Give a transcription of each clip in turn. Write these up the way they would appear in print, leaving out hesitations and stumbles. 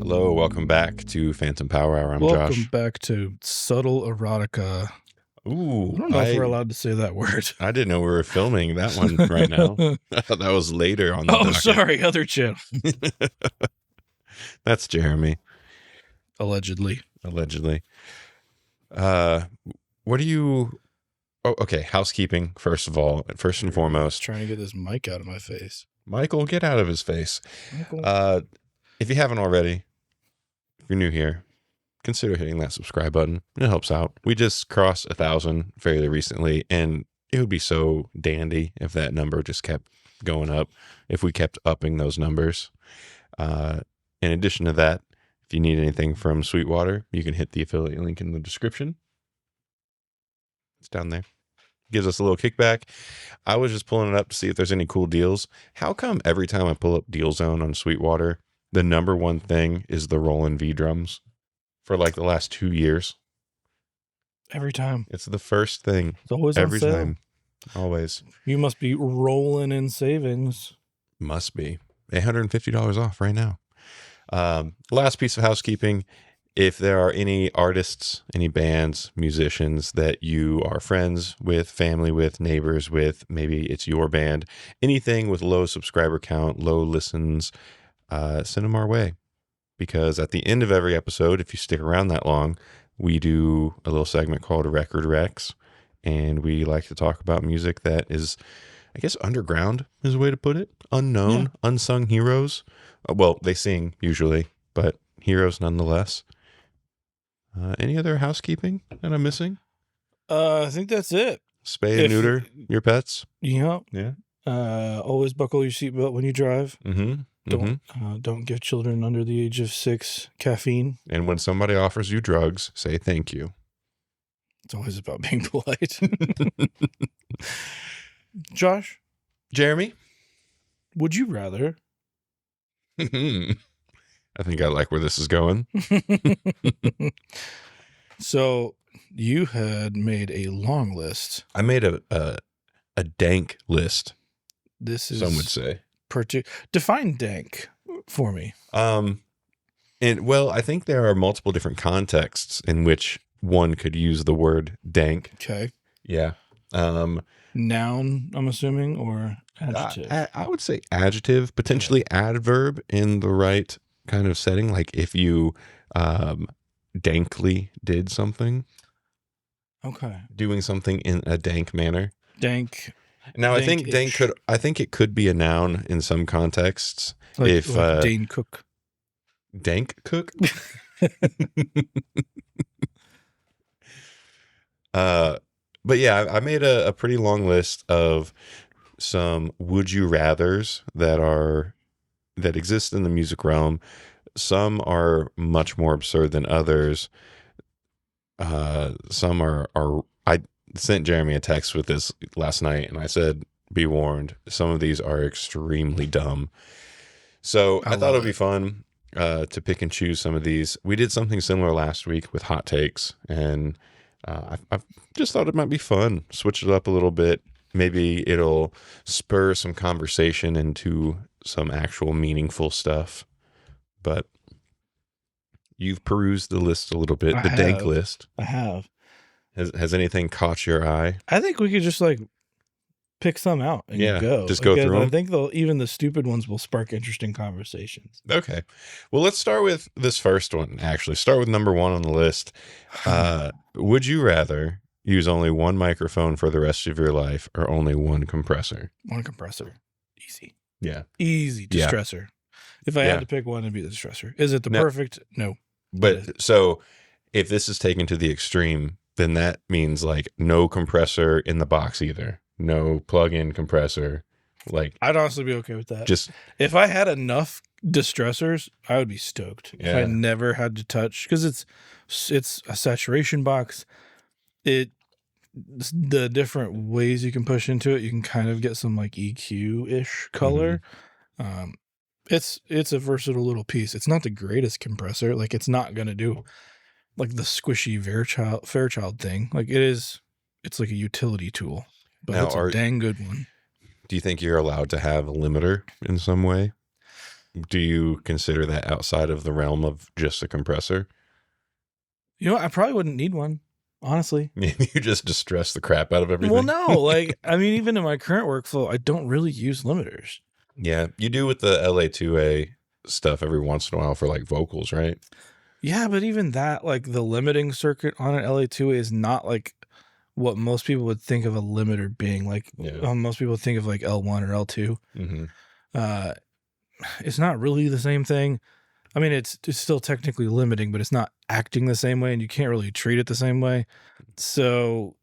Hello, welcome back to Phantom Power Hour. I'm Welcome Josh. back to Subtle Erotica. Ooh, I don't know if we're allowed to say that word. I didn't know we were filming that one right now. I thought that was later on the docket. Sorry, other channel. That's Jeremy. Allegedly. What do you... Oh, okay, housekeeping, first of all. First and foremost. Trying to get this mic out of my face. Michael, get out of his face. Michael. If you haven't already, if you're new here, consider hitting that subscribe button. It helps out. We just crossed 1,000 fairly recently, and it would be so dandy if that number just kept going up, if we kept upping those numbers. In addition to that, if you need anything from Sweetwater, you can hit the affiliate link in the description. It's down there. Gives us a little kickback. I was just pulling it up to see if there's any cool deals. How come every time I pull up Deal Zone on Sweetwater, the number one thing is the Roland V drums for like the last 2 years? Every time. It's the first thing. It's always every on sale. time. Always. You must be rolling in savings. Must be. $850 off right now. Last piece of housekeeping. If there are any artists, any bands, musicians that you are friends with, family with, neighbors with, maybe it's your band, anything with low subscriber count, low listens, send them our way. Because at the end of every episode, if you stick around that long, we do a little segment called Record Recs. And we like to talk about music that is, I guess, underground is a way to put it. Unknown, unsung heroes. Well, they sing usually, but heroes nonetheless. Any other housekeeping that I'm missing? I think that's it. Spay and neuter your pets. Yeah. Yeah. Always buckle your seatbelt when you drive. Mm-hmm. Don't give children under the age of 6 caffeine. And when somebody offers you drugs, say thank you. It's always about being polite. Josh? Jeremy? Would you rather? I think I like where this is going. So you had made a long list. I made a dank list. This is some would say. Define dank for me. And well, I think there are multiple different contexts in which one could use the word dank. Okay. Yeah. Noun, I'm assuming, or adjective? I would say adjective, potentially adverb in the right kind of setting. Like if you dankly did something. Okay. Doing something in a dank manner. Dank. Now, I think it could be a noun in some contexts. Like Dane Cook. Dank cook? But yeah, I made a pretty long list of some would you rathers that exist in the music realm. Some are much more absurd than others. Some are I sent Jeremy a text with this last night, and I said, be warned, some of these are extremely dumb. So I thought it would be fun to pick and choose some of these. We did something similar last week with hot takes, and I've just thought it might be fun. Switch it up a little bit. Maybe it'll spur some conversation into some actual meaningful stuff. But you've perused the list a little bit, dank list. I have. Has anything caught your eye? I think we could just pick some out and go. Just go through them. I think even the stupid ones will spark interesting conversations. Okay. Well, let's start with this first one, actually. Start with number 1 on the list. Would you rather use only one microphone for the rest of your life or only one compressor? One compressor. Easy. Yeah. Easy distressor. If I had to pick one, it'd be the distressor. Is it the perfect? No. But so if this is taken to the extreme, then that means no compressor in the box either. No plug-in compressor. I'd honestly be okay with that. Just if I had enough distressors, I would be stoked. Yeah. If I never had to touch, because it's a saturation box. The different ways you can push into it, you can kind of get some EQ-ish color. Mm-hmm. It's a versatile little piece. It's not the greatest compressor. It's not gonna do the squishy Fairchild thing. It's like a utility tool. But it's a dang good one. Do you think you're allowed to have a limiter in some way? Do you consider that outside of the realm of just a compressor? You know, I probably wouldn't need one, honestly. You just distress the crap out of everything. Well, no, like, I mean, even in my current workflow, I don't really use limiters. Yeah, you do with the LA2A stuff every once in a while for like vocals, right? Yeah, but even that, like the limiting circuit on an LA2A is not like what most people would think of a limiter being. Like most people think of like L1 or L2. Mm-hmm. It's not really the same thing. I mean, it's still technically limiting, but it's not acting the same way, and you can't really treat it the same way. So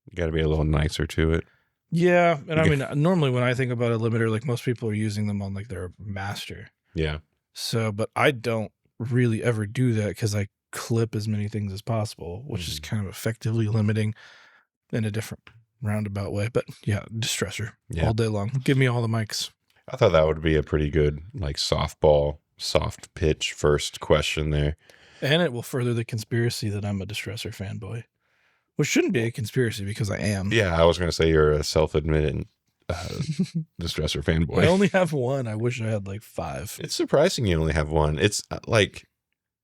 you got to be a little nicer to it. Yeah, and I mean, normally when I think about a limiter, like most people are using them on like their master. Yeah. So, but I don't really ever do that because I clip as many things as possible, which is kind of effectively limiting in a different roundabout way. But yeah, distressor all day long. Give me all the mics. I thought that would be a pretty good like softball, soft pitch first question there. And it will further the conspiracy that I'm a distressor fanboy. Which shouldn't be a conspiracy because I am. Yeah, I was going to say you're a self-admitted distressor fanboy. I only have one. I wish I had like 5. It's surprising you only have one. It's like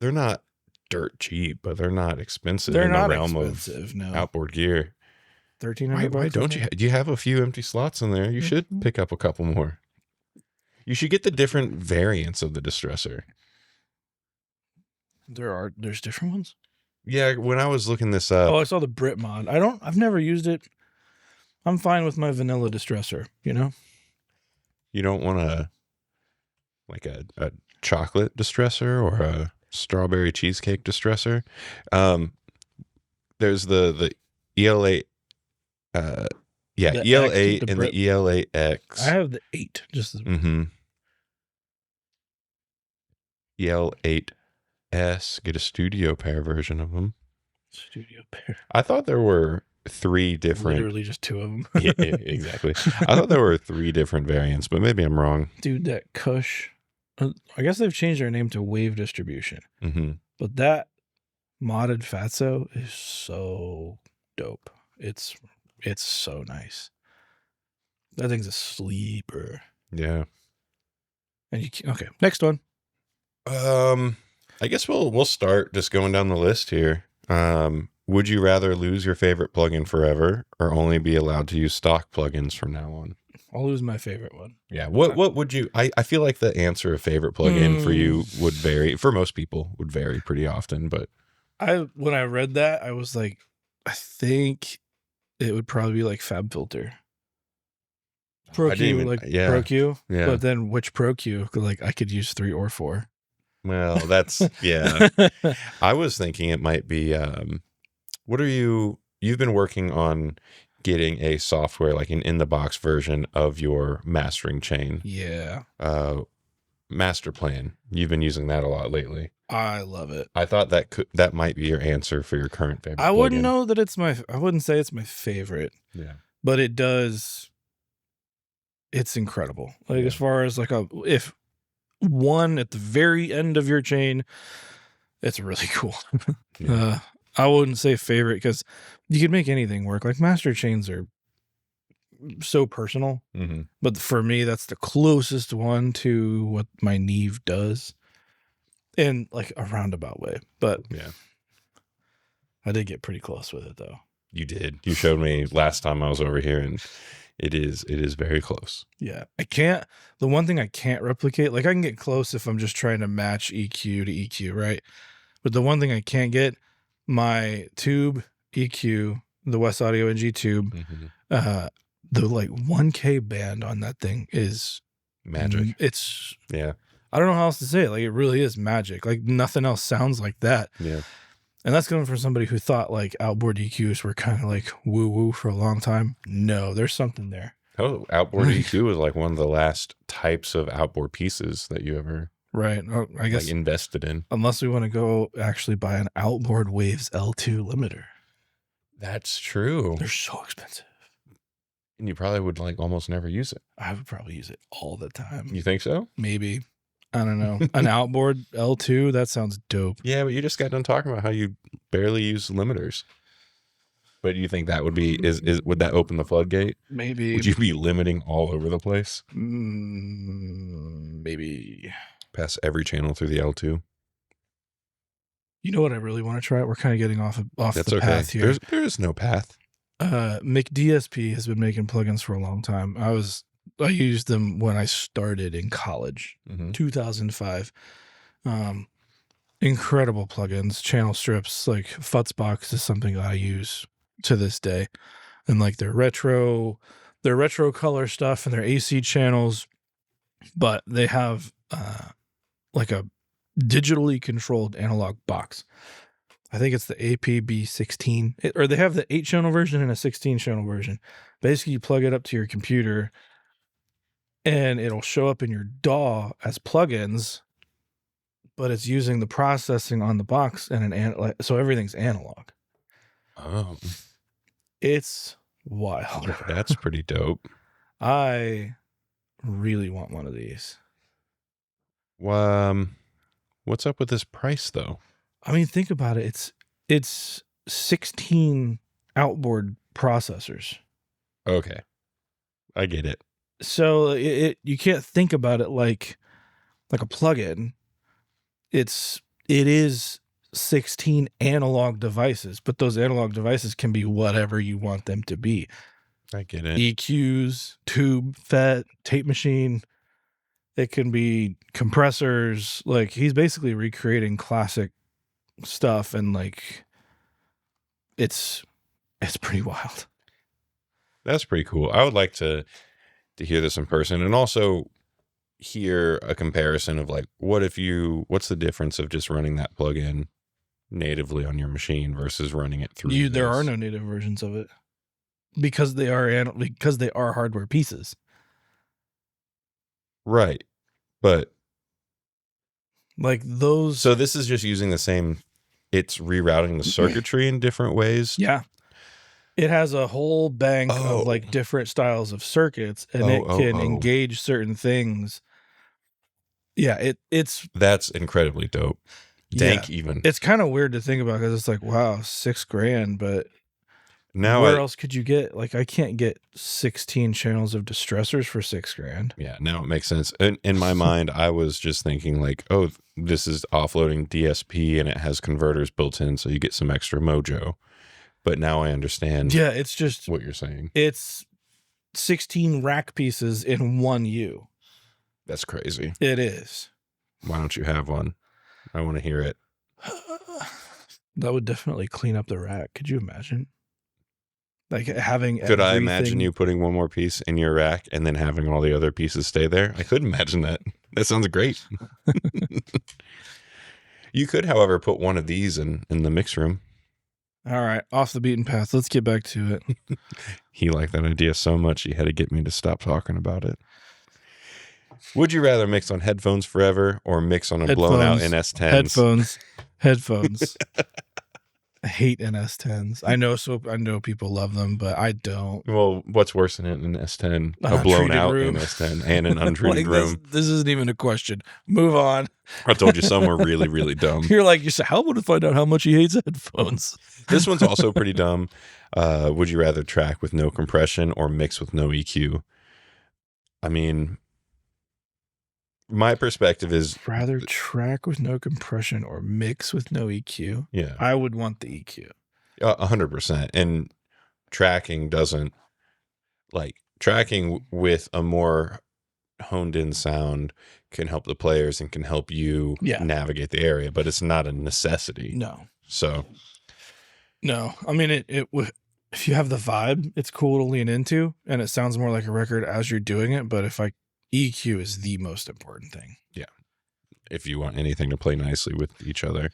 they're not dirt cheap, but they're not expensive. They're in not the realm expensive, of outboard gear. $1,300. Why don't you? Do you have a few empty slots in there? You should pick up a couple more. You should get the different variants of the distressor. There's different ones. Yeah, when I was looking this up. Oh, I saw the Brit mod. I've never used it. I'm fine with my vanilla distressor, you know? You don't want a chocolate distressor or a strawberry cheesecake distressor. There's the EL8 EL8 and the EL8X. I have the 8 just EL8S, get a studio pair version of them. Studio pair. I thought there were 3 different. Literally just 2 of them. Yeah, exactly. I thought there were 3 different variants, but maybe I'm wrong. Dude, that Kush. I guess they've changed their name to Wave Distribution. Mm-hmm. But that modded Fatso is so dope. It's so nice. That thing's a sleeper. Yeah. And okay, next one. I guess we'll start just going down the list here. Would you rather lose your favorite plugin forever or only be allowed to use stock plugins from now on? I'll lose my favorite one. Yeah. What would you, I feel like the answer of favorite plugin for you would vary. For most people would vary pretty often, but when I read that, I was like, I think it would probably be like FabFilter. Pro Q, Pro Q. Yeah. But then which Pro Q? Like I could use 3 or 4. Well, that's, yeah. I was thinking it might be, you've been working on getting a software, like an in-the-box version of your mastering chain. Yeah. Master Plan. You've been using that a lot lately. I love it. I thought that might be your answer for your current favorite. I wouldn't know that I wouldn't say it's my favorite. Yeah. But it's incredible. Like as far as like if one at the very end of your chain, it's really cool. Yeah. I wouldn't say favorite because you could make anything work. Like master chains are so personal, but for me, that's the closest one to what my Neve does in like a roundabout way. But yeah, I did get pretty close with it though. You did. You showed me last time I was over here, and it is very close. Yeah, the one thing I can't replicate, like I can get close if I'm just trying to match EQ to EQ, right? But the one thing I can't get, my tube EQ, the West Audio NG tube, the like 1K band on that thing is magic. It's I don't know how else to say it. Like it really is magic. Like nothing else sounds like that. Yeah. And that's coming from somebody who thought like outboard EQs were kind of like woo woo for a long time. No, there's something there. Oh, outboard EQ was like one of the last types of outboard pieces that you ever I guess like invested in. Unless we want to go actually buy an outboard Waves L2 limiter. That's true. They're so expensive. And you probably would like almost never use it. I would probably use it all the time. You think so? Maybe. I don't know. An outboard L2, that sounds dope. Yeah, but you just got done talking about how you barely use limiters. But you think that would be would that open the floodgate? Maybe. Would you be limiting all over the place? maybe. Pass every channel through the L2. You know what I really want to try? We're kind of getting off That's the okay. path here. There is no path. McDSP has been making plugins for a long time. I used them when I started in college, 2005. Incredible plugins, channel strips, like Futzbox is something I use to this day. And like their retro color stuff and their AC channels, but they have like a digitally controlled analog box. I think it's the APB16, or they have the 8-channel version and a 16-channel version. Basically, you plug it up to your computer, and it'll show up in your DAW as plugins, but it's using the processing on the box and so everything's analog. Oh, It's wild. that's pretty dope. I really want one of these. What's up with this price though? I mean, think about it. It's 16 outboard processors. Okay, I get it. So you can't think about it like a plugin. It is 16 analog devices, but those analog devices can be whatever you want them to be. I get it. EQs, tube, FET, tape machine. It can be compressors. Like, he's basically recreating classic stuff, and like it's pretty wild. That's pretty cool. I would like to hear this in person, and also hear a comparison of like, what's the difference of just running that plugin natively on your machine versus running it through There are no native versions of it because they are hardware pieces. Right. But like those. So this is just using the same, it's rerouting the circuitry in different ways. Yeah. It has a whole bank of like different styles of circuits, and it can engage certain things. Yeah, that's incredibly dope. Dank, even. It's kind of weird to think about because it's like, wow, $6,000, but now where else could you get? Like, I can't get 16 channels of distressors for $6,000. Yeah, now it makes sense. In my mind, I was just thinking like, oh, this is offloading DSP and it has converters built in, so you get some extra mojo. But now I understand. Yeah, it's just what you're saying. It's 16 rack pieces in one U. That's crazy. It is. Why don't you have one? I want to hear it. That would definitely clean up the rack. Could you imagine? Like having Could I imagine you putting one more piece in your rack and then having all the other pieces stay there? I could imagine that. That sounds great. You could, however, put one of these in the mix room. All right, off the beaten path. Let's get back to it. He liked that idea so much, he had to get me to stop talking about it. Would you rather mix on headphones forever or mix on a blown out NS10s? Headphones. I hate NS10s. I know people love them, but I don't. Well, what's worse than an S10? A blown out NS10 and an untreated room. This isn't even a question. Move on. I told you some were really, really dumb. You're like, how would I find out how much he hates headphones? This one's also pretty dumb. Would you rather track with no compression or mix with no EQ? I mean, my perspective is rather track with no compression or mix with no EQ. Yeah, I would want the EQ. 100%. And tracking with a more honed in sound can help the players and can help you navigate the area, but it's not a necessity. No. So, no. I mean, if you have the vibe, it's cool to lean into, and it sounds more like a record as you're doing it. But EQ is the most important thing. Yeah. If you want anything to play nicely with each other.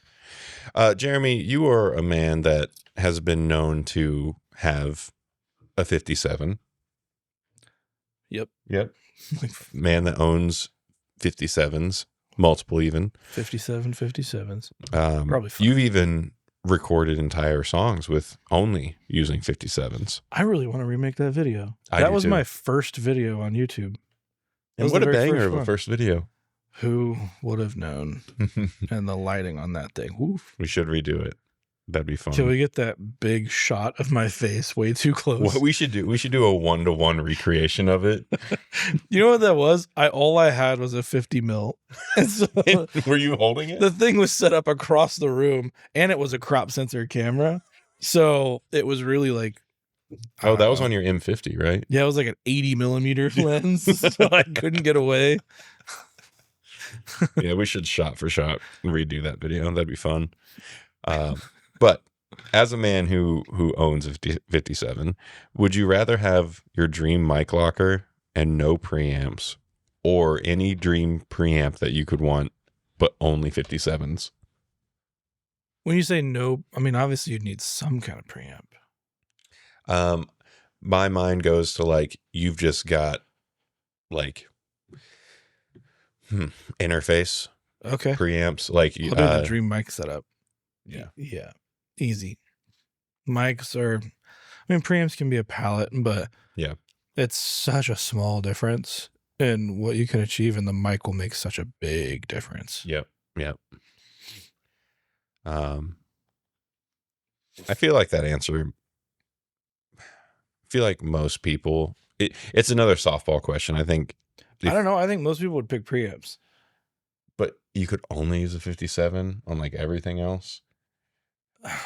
Jeremy, you are a man that has been known to have a 57. Yep. Man that owns 57s, multiple even. 57s. Probably 5. You've even recorded entire songs with only using 57s. I really want to remake that video. That was my first video on YouTube. And what a banger of a first video. Who would have known? And the lighting on that thing. Oof. We should redo it. That'd be fun. Can we get that big shot of my face way too close? What we should do a 1-to-1 recreation of it. You know what that was? All I had was a 50 mil. And so Were you holding it? the thing was set up across the room, and it was a crop sensor camera. So it was really like, Oh, that was on your M50, right? yeah, it was like an 80 millimeter lens, so I couldn't get away. Yeah, we should shot for shot redo that video. That'd be fun. But as a man who owns a 57, would you rather have your dream mic locker and no preamps, or any dream preamp that you could want, but only 57s? When you say no, I mean, obviously you'd need some kind of preamp. My mind goes to like, you've just got like interface Okay. preamps, like I'll do the dream mic setup. Yeah. Yeah. Easy. Mics are, I mean, preamps can be a palette, but yeah, it's such a small difference in what you can achieve, and the mic will make such a big difference. Yep. I feel like that answer, I feel like most people, it's another softball question. I think, I don't know. I think most people would pick preamps. but you could only use a 57 on like everything else.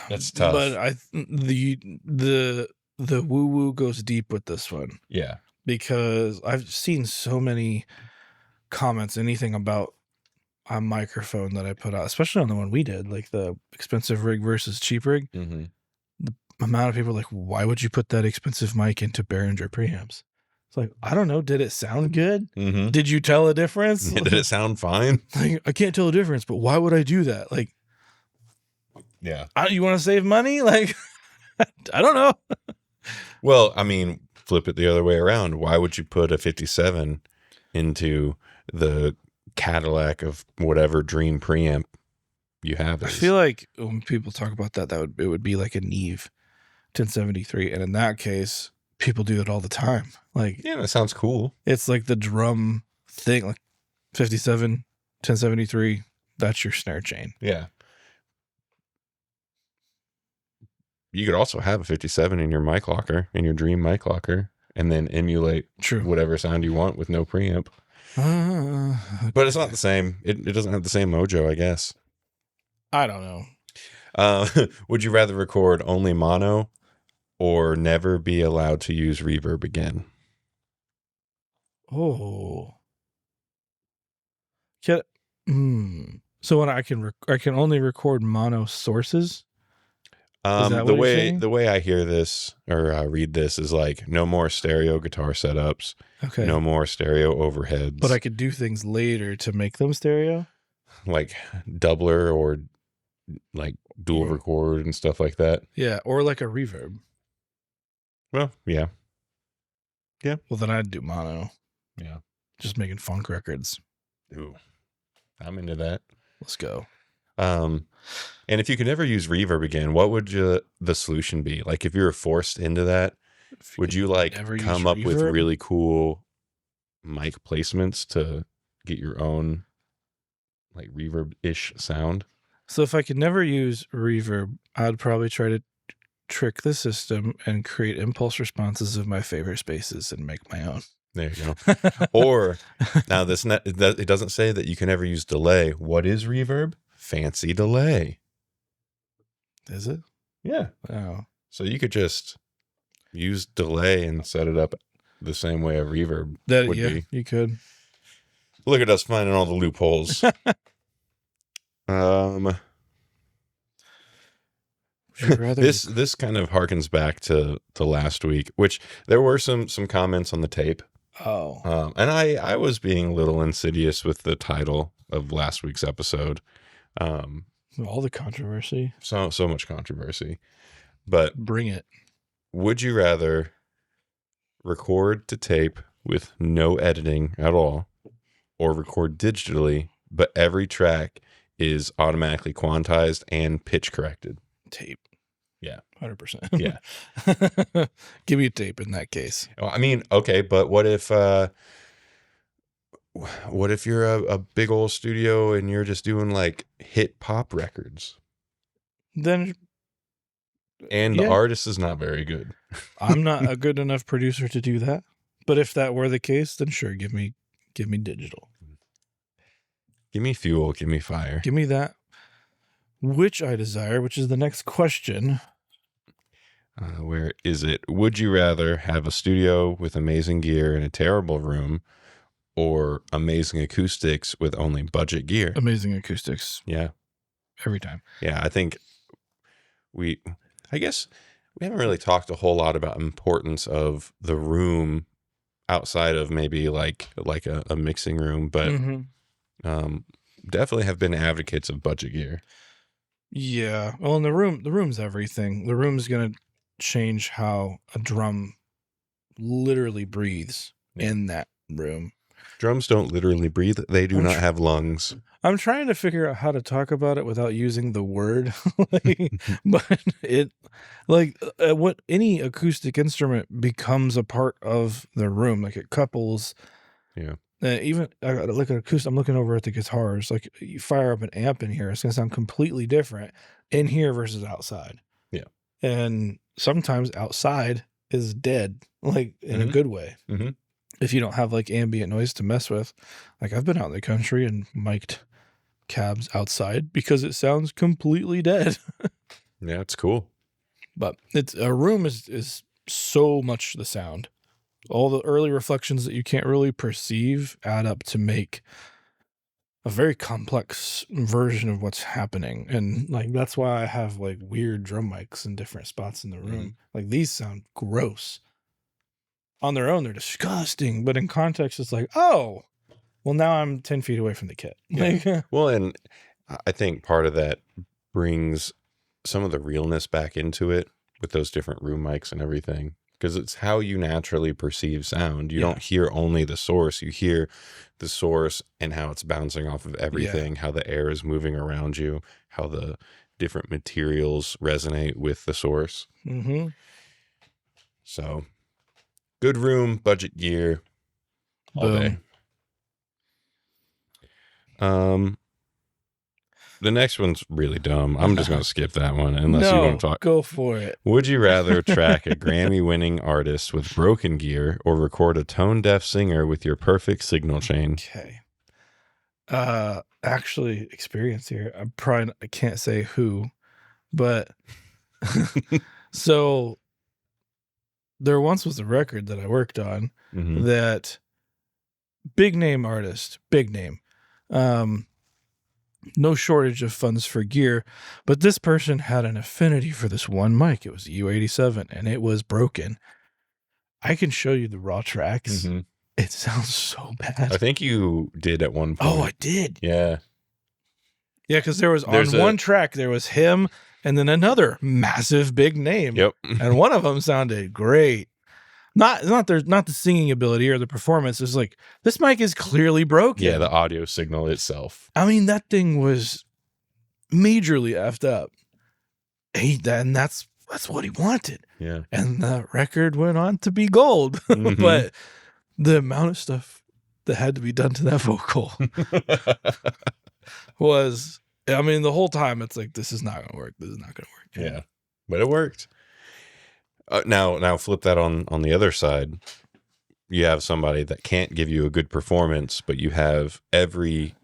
That's tough. But the woo woo goes deep with this one. Yeah. Because I've seen so many comments, anything about a microphone that I put out, especially on the one we did, like the expensive rig versus cheap rig. Mm-hmm. The amount of people are like, why would you put that expensive mic into Behringer preamps? It's like, I don't know. Did it sound good? Mm-hmm. Did you tell a difference? Did it sound fine? Like, I can't tell a difference, but why would I do that? Like, yeah. You want to save money? Like, I don't know. Well, I mean, flip it the other way around. Why would you put a 57 into the Cadillac of whatever dream preamp you have? I feel like when people talk about that, it would be like a Neve 1073, and in that case, people do it all the time. Like, yeah, that sounds cool. It's like the drum thing, like 57, 1073. That's your snare chain. Yeah. You could also have a 57 in your mic locker, in your dream mic locker, and then emulate whatever sound you want with no preamp. But it's not the same. It doesn't have the same mojo, I guess. I don't know. Would you rather record only mono or never be allowed to use reverb again? Oh. So when I can only record mono sources? The way I hear this or read this is like, no more stereo guitar setups. Okay. No more stereo overheads. But I could do things later to make them stereo? Like doubler or like dual record and stuff like that. Yeah, or like a reverb. Well, yeah. Yeah. Well, then I'd do mono. Yeah. Just making funk records. Ooh. I'm into that. Let's go. And if you could never use reverb again, what would the solution be? Like, if you were forced into that, would you like come up with really cool mic placements to get your own like reverb-ish sound? So if I could never use reverb, I'd probably try to trick the system and create impulse responses of my favorite spaces and make my own. There you go. Or now it doesn't say that you can never use delay. What is reverb? Fancy delay. Is it? Yeah. Oh. So you could just use delay and set it up the same way a reverb would be. You could. Look at us finding all the loopholes. This kind of harkens back to last week, which there were some comments on the tape. Oh. And I was being a little insidious with the title of last week's episode. All the controversy. So much controversy. But bring it. Would you rather record to tape with no editing at all, or record digitally, but every track is automatically quantized and pitch corrected? Tape. Yeah. 100%. Yeah. Give me a tape in that case. Well, I mean, okay, but what if you're a big old studio and you're just doing like hit pop records? Then And the Yeah. artist is not very good. I'm not a good enough producer to do that. But if that were the case, then sure, give me digital. Give me fuel, give me fire. Give me that which I desire, which is the next question. Where is it? Would you rather have a studio with amazing gear in a terrible room, or amazing acoustics with only budget gear? Amazing acoustics Yeah. every time. Yeah, I guess we haven't really talked a whole lot about importance of the room outside of maybe like a mixing room, but definitely have been advocates of budget gear. Yeah. Well, in the room's everything. The room's going to change how a drum literally breathes in that room. Drums don't literally breathe. They do not have lungs. I'm trying to figure out how to talk about it without using the word. But it, what any acoustic instrument becomes a part of the room. Like it couples. Yeah. Even like an acoustic, I'm looking over at the guitars. Like you fire up an amp in here, it's gonna sound completely different in here versus outside. Yeah. And sometimes outside is dead, like in a good way. Mm-hmm. If you don't have like ambient noise to mess with. Like I've been out in the country and mic'd cabs outside because it sounds completely dead. Yeah, it's cool. But it's a room is so much the sound. All the early reflections that you can't really perceive add up to make a very complex version of what's happening. And like that's why I have like weird drum mics in different spots in the room. Like these sound gross. On their own, they're disgusting. But in context, it's like, oh, well, now I'm 10 feet away from the kit. Yeah. Like, well, and I think part of that brings some of the realness back into it with those different room mics and everything. Because it's how you naturally perceive sound. You don't hear only the source. You hear the source and how it's bouncing off of everything, how the air is moving around you, how the different materials resonate with the source. Mm-hmm. So, good room, budget gear, all day. The next one's really dumb. I'm just going to skip that one unless you want to talk. Go for it. Would you rather track a Grammy-winning artist with broken gear or record a tone-deaf singer with your perfect signal chain? Okay. Actually, experience here. I can't say who, but so there once was a record that I worked on that big name artist, no shortage of funds for gear, but this person had an affinity for this one mic. It was a U87 and it was broken. I can show you the raw tracks. It sounds so bad. I think you did at one point. Oh, I did. Yeah. Yeah, because there was one track, there was him and then another massive big name. Yep. And one of them sounded great. Not the singing ability or the performance. It's like, this mic is clearly broken. Yeah, the audio signal itself. I mean, that thing was majorly effed up. And that's what he wanted. Yeah. And the record went on to be gold. But the amount of stuff that had to be done to that vocal was, I mean, the whole time it's like, this is not going to work. This is not going to work. Yeah. But it worked. Now flip that on the other side. You have somebody that can't give you a good performance, but you have every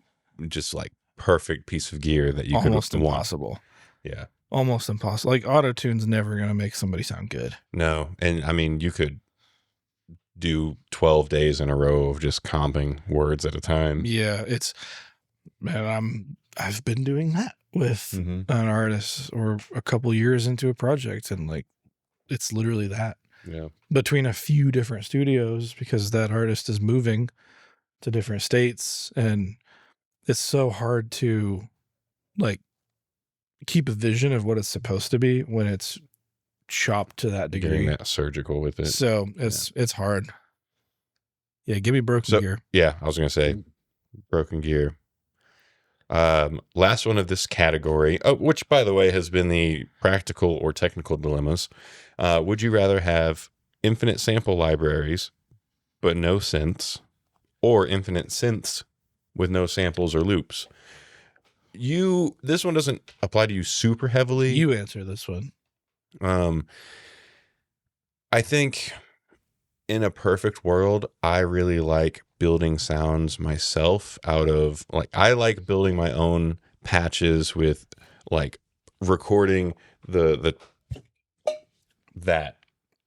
just like perfect piece of gear that you almost could impossible. Want. Yeah. Almost impossible. Like auto-tune's never going to make somebody sound good. No. And I mean, you could do 12 days in a row of just comping words at a time. Yeah. I've been doing that with an artist or a couple years into a project. And like, it's literally that. Yeah. Between a few different studios because that artist is moving to different states and it's so hard to like keep a vision of what it's supposed to be when it's chopped to that degree. Getting that surgical with it. So it's hard. Yeah, give me broken gear. Yeah, I was gonna say broken gear. Last one of this category, which by the way has been the practical or technical dilemmas. Would you rather have infinite sample libraries but no synths, or infinite synths with no samples or loops? This one doesn't apply to you super heavily. You answer this one. I think in a perfect world, I really like building sounds myself out of like I like building my own patches with like recording the that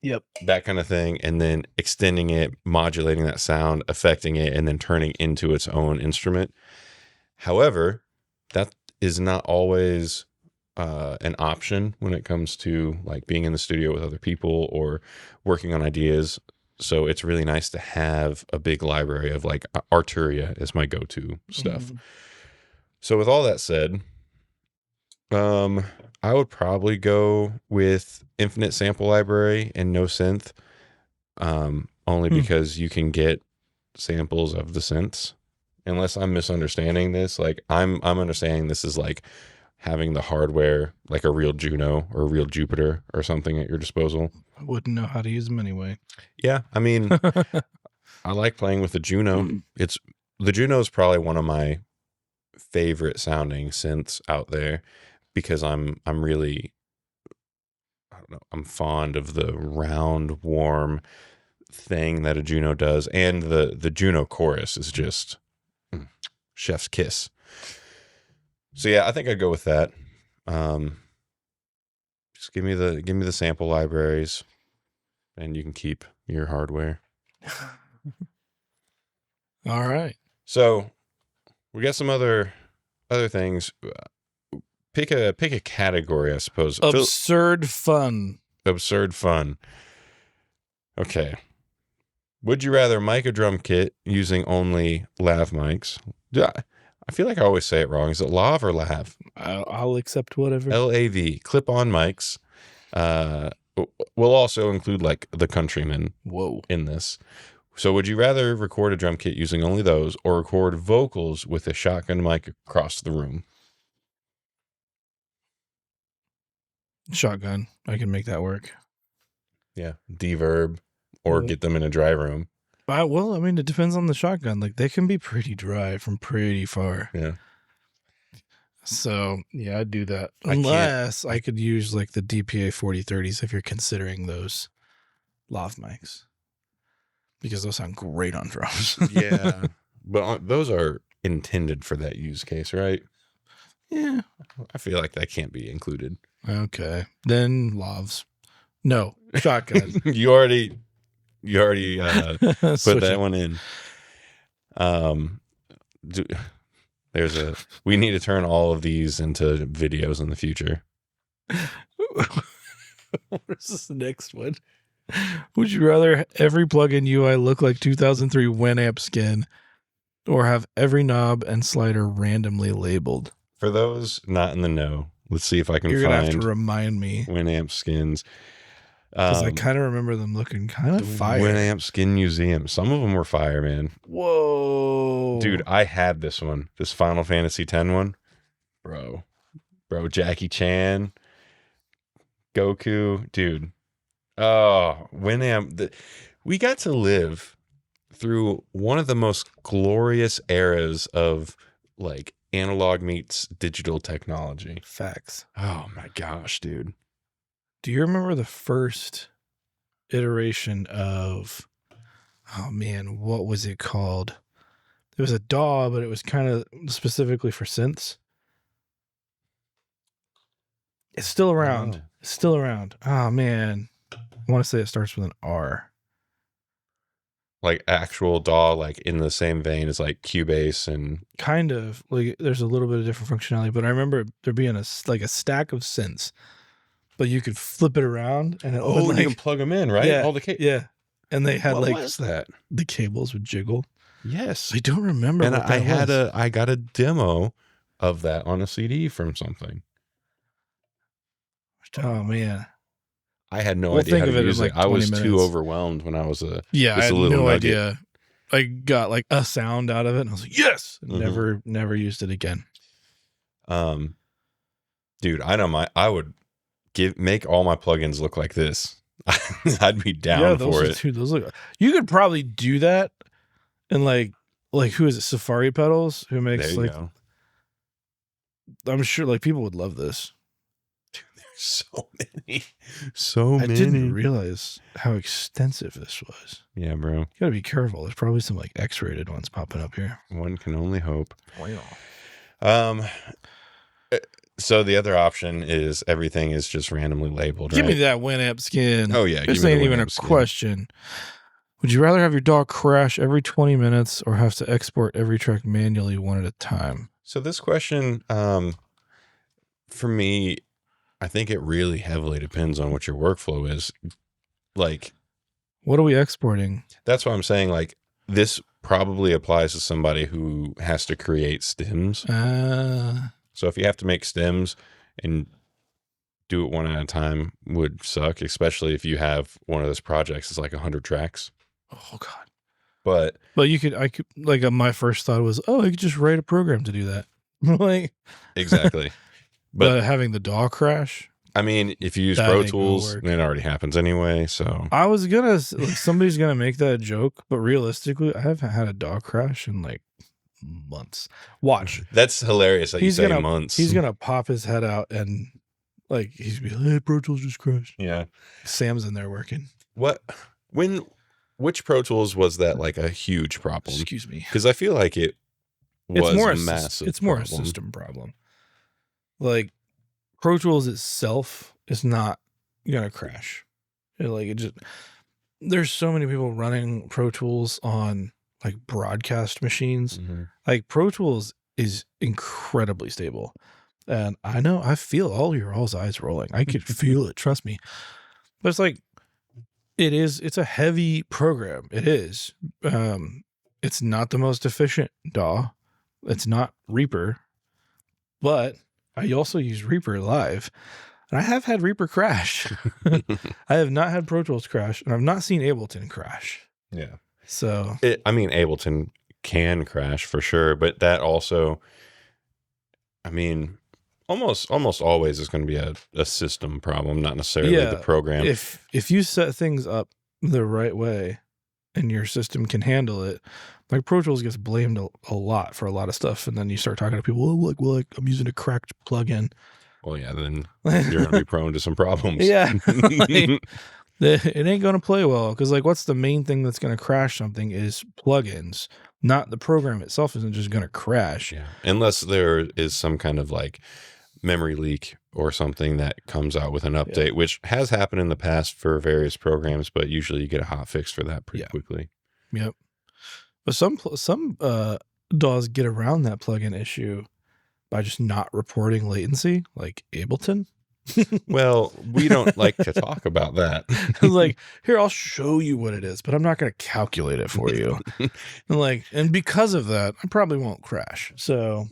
Yep. that kind of thing and then extending it, modulating that sound, affecting it, and then turning into its own instrument. However, that is not always an option when it comes to like being in the studio with other people or working on ideas. So it's really nice to have a big library of like Arturia is my go-to stuff. So with all that said, I would probably go with infinite sample library and no synth. Only because you can get samples of the synths. Unless I'm misunderstanding this, like I'm understanding this is like having the hardware like a real Juno or a real Jupiter or something at your disposal. I wouldn't know how to use them anyway. Yeah, I mean, I like playing with the Juno. The Juno is probably one of my favorite sounding synths out there because I'm really I don't know, I'm fond of the round, warm thing that a Juno does, and the Juno chorus is just chef's kiss. So yeah, I think I'd go with that. Just give me the sample libraries, and you can keep your hardware. All right. So we got some other things. Pick a category, I suppose. Absurd fun. Absurd fun. Okay. Would you rather mic a drum kit using only lav mics? I feel like I always say it wrong. Is it lav or lav? I'll accept whatever. LAV, clip-on mics. We'll also include like the Countryman in this. So would you rather record a drum kit using only those or record vocals with a shotgun mic across the room? Shotgun. I can make that work. Yeah. Deverb or get them in a dry room. Well, I mean, it depends on the shotgun. Like they can be pretty dry from pretty far. Yeah. So yeah, I'd do that. Unless I could use like the DPA 4030s if you're considering those lav mics. Because those sound great on drums. Yeah. But those are intended for that use case, right? Yeah. I feel like that can't be included. Okay. Then lavs. No, shotgun. You already put that one in. We need to turn all of these into videos in the future. What is this next one? Would you rather every plugin UI look like 2003 Winamp skin or have every knob and slider randomly labeled? For those not in the know, let's see if I can You're find gonna have to remind me. Winamp skins. Because I kind of remember them looking kind of fire. Winamp Skin Museum. Some of them were fire, man. Whoa. Dude, I had this one. This Final Fantasy X one. Bro, Jackie Chan. Goku. Dude. Oh, Winamp. We got to live through one of the most glorious eras of like analog meets digital technology. Facts. Oh my gosh, dude. Do you remember the first iteration of, oh man, what was it called? It was a DAW, but it was kind of specifically for synths. It's still around. Oh. It's still around. Oh man. I want to say it starts with an R. Like actual DAW, like in the same vein as like Cubase and kind of like there's a little bit of different functionality, but I remember there being a stack of synths, but you could flip it around and it you can plug them in, right? Yeah, all the yeah, and they had what was that? The cables would jiggle. Yes, I don't remember. And what that I got a demo of that on a CD from something. Oh man. I had no idea how to use it. I was minutes. too overwhelmed when I was I had no idea. I got like a sound out of it and I was like, yes, never used it again. Dude, I know I would make all my plugins look like this. I'd be down for it. Dude, those look, you could probably do that and like who is it? Safari Pedals, who makes there you go. I'm sure like people would love this. So many. So I many. didn't realize how extensive this was. Yeah, bro. You gotta be careful. There's probably some like X-rated ones popping up here. One can only hope. Wow. So the other option is everything is just randomly labeled, Give right? me that Winamp skin. Oh, yeah. This give me ain't the even a Winamp skin. question. Would you rather have your dog crash every 20 minutes or have to export every track manually one at a time? So this question, for me, I think it really heavily depends on what your workflow is. Like, What are we exporting? that's why I'm saying, like, this probably applies to somebody who has to create stems. So if you have to make stems and do it one at a time would suck, especially if you have one of those projects that's like 100 tracks. Oh God. But I could like my first thought was, oh, I could just write a program to do that. Like exactly. But having the DAW crash. I mean, if you use That Pro ain't gonna Tools, work. it already happens anyway. So I was gonna like, somebody's gonna make that a joke, but realistically, I haven't had a DAW crash in like months. Watch. that's hilarious that you say gonna, months. He's gonna pop his head out and like he's gonna be like, hey, Pro Tools just crashed. Yeah. Sam's in there working. Which Pro Tools was that like a huge problem? Excuse me. Because I feel like it was massive. It's more a system problem. Like Pro Tools itself is not gonna crash. There's so many people running Pro Tools on like broadcast machines. Mm-hmm. Like Pro Tools is incredibly stable. And I feel all your all's eyes rolling. I could feel it, trust me. But it's like it's a heavy program. It is. It's not the most efficient DAW. It's not Reaper. But I also use Reaper live. And I have had Reaper crash. I have not had Pro Tools crash, and I've not seen Ableton crash. Yeah. So Ableton can crash for sure, but that also, almost always is going to be a system problem, not necessarily the program. If you set things up the right way and your system can handle it, like Pro Tools gets blamed a lot for a lot of stuff, and then you start talking to people, well, I'm using a cracked plugin. Well, yeah, then you're going to be prone to some problems. Yeah. Like, it ain't going to play well because, like, what's the main thing that's going to crash something is plugins, not the program itself isn't just going to crash. Yeah. Unless there is some kind of like memory leak or something that comes out with an update, which has happened in the past for various programs, but usually you get a hot fix for that pretty quickly. Yep. But some DAWs get around that plugin issue by just not reporting latency, like Ableton. Well, we don't like to talk about that. Like, here, I'll show you what it is, but I'm not going to calculate it for you. and because of that, I probably won't crash. So,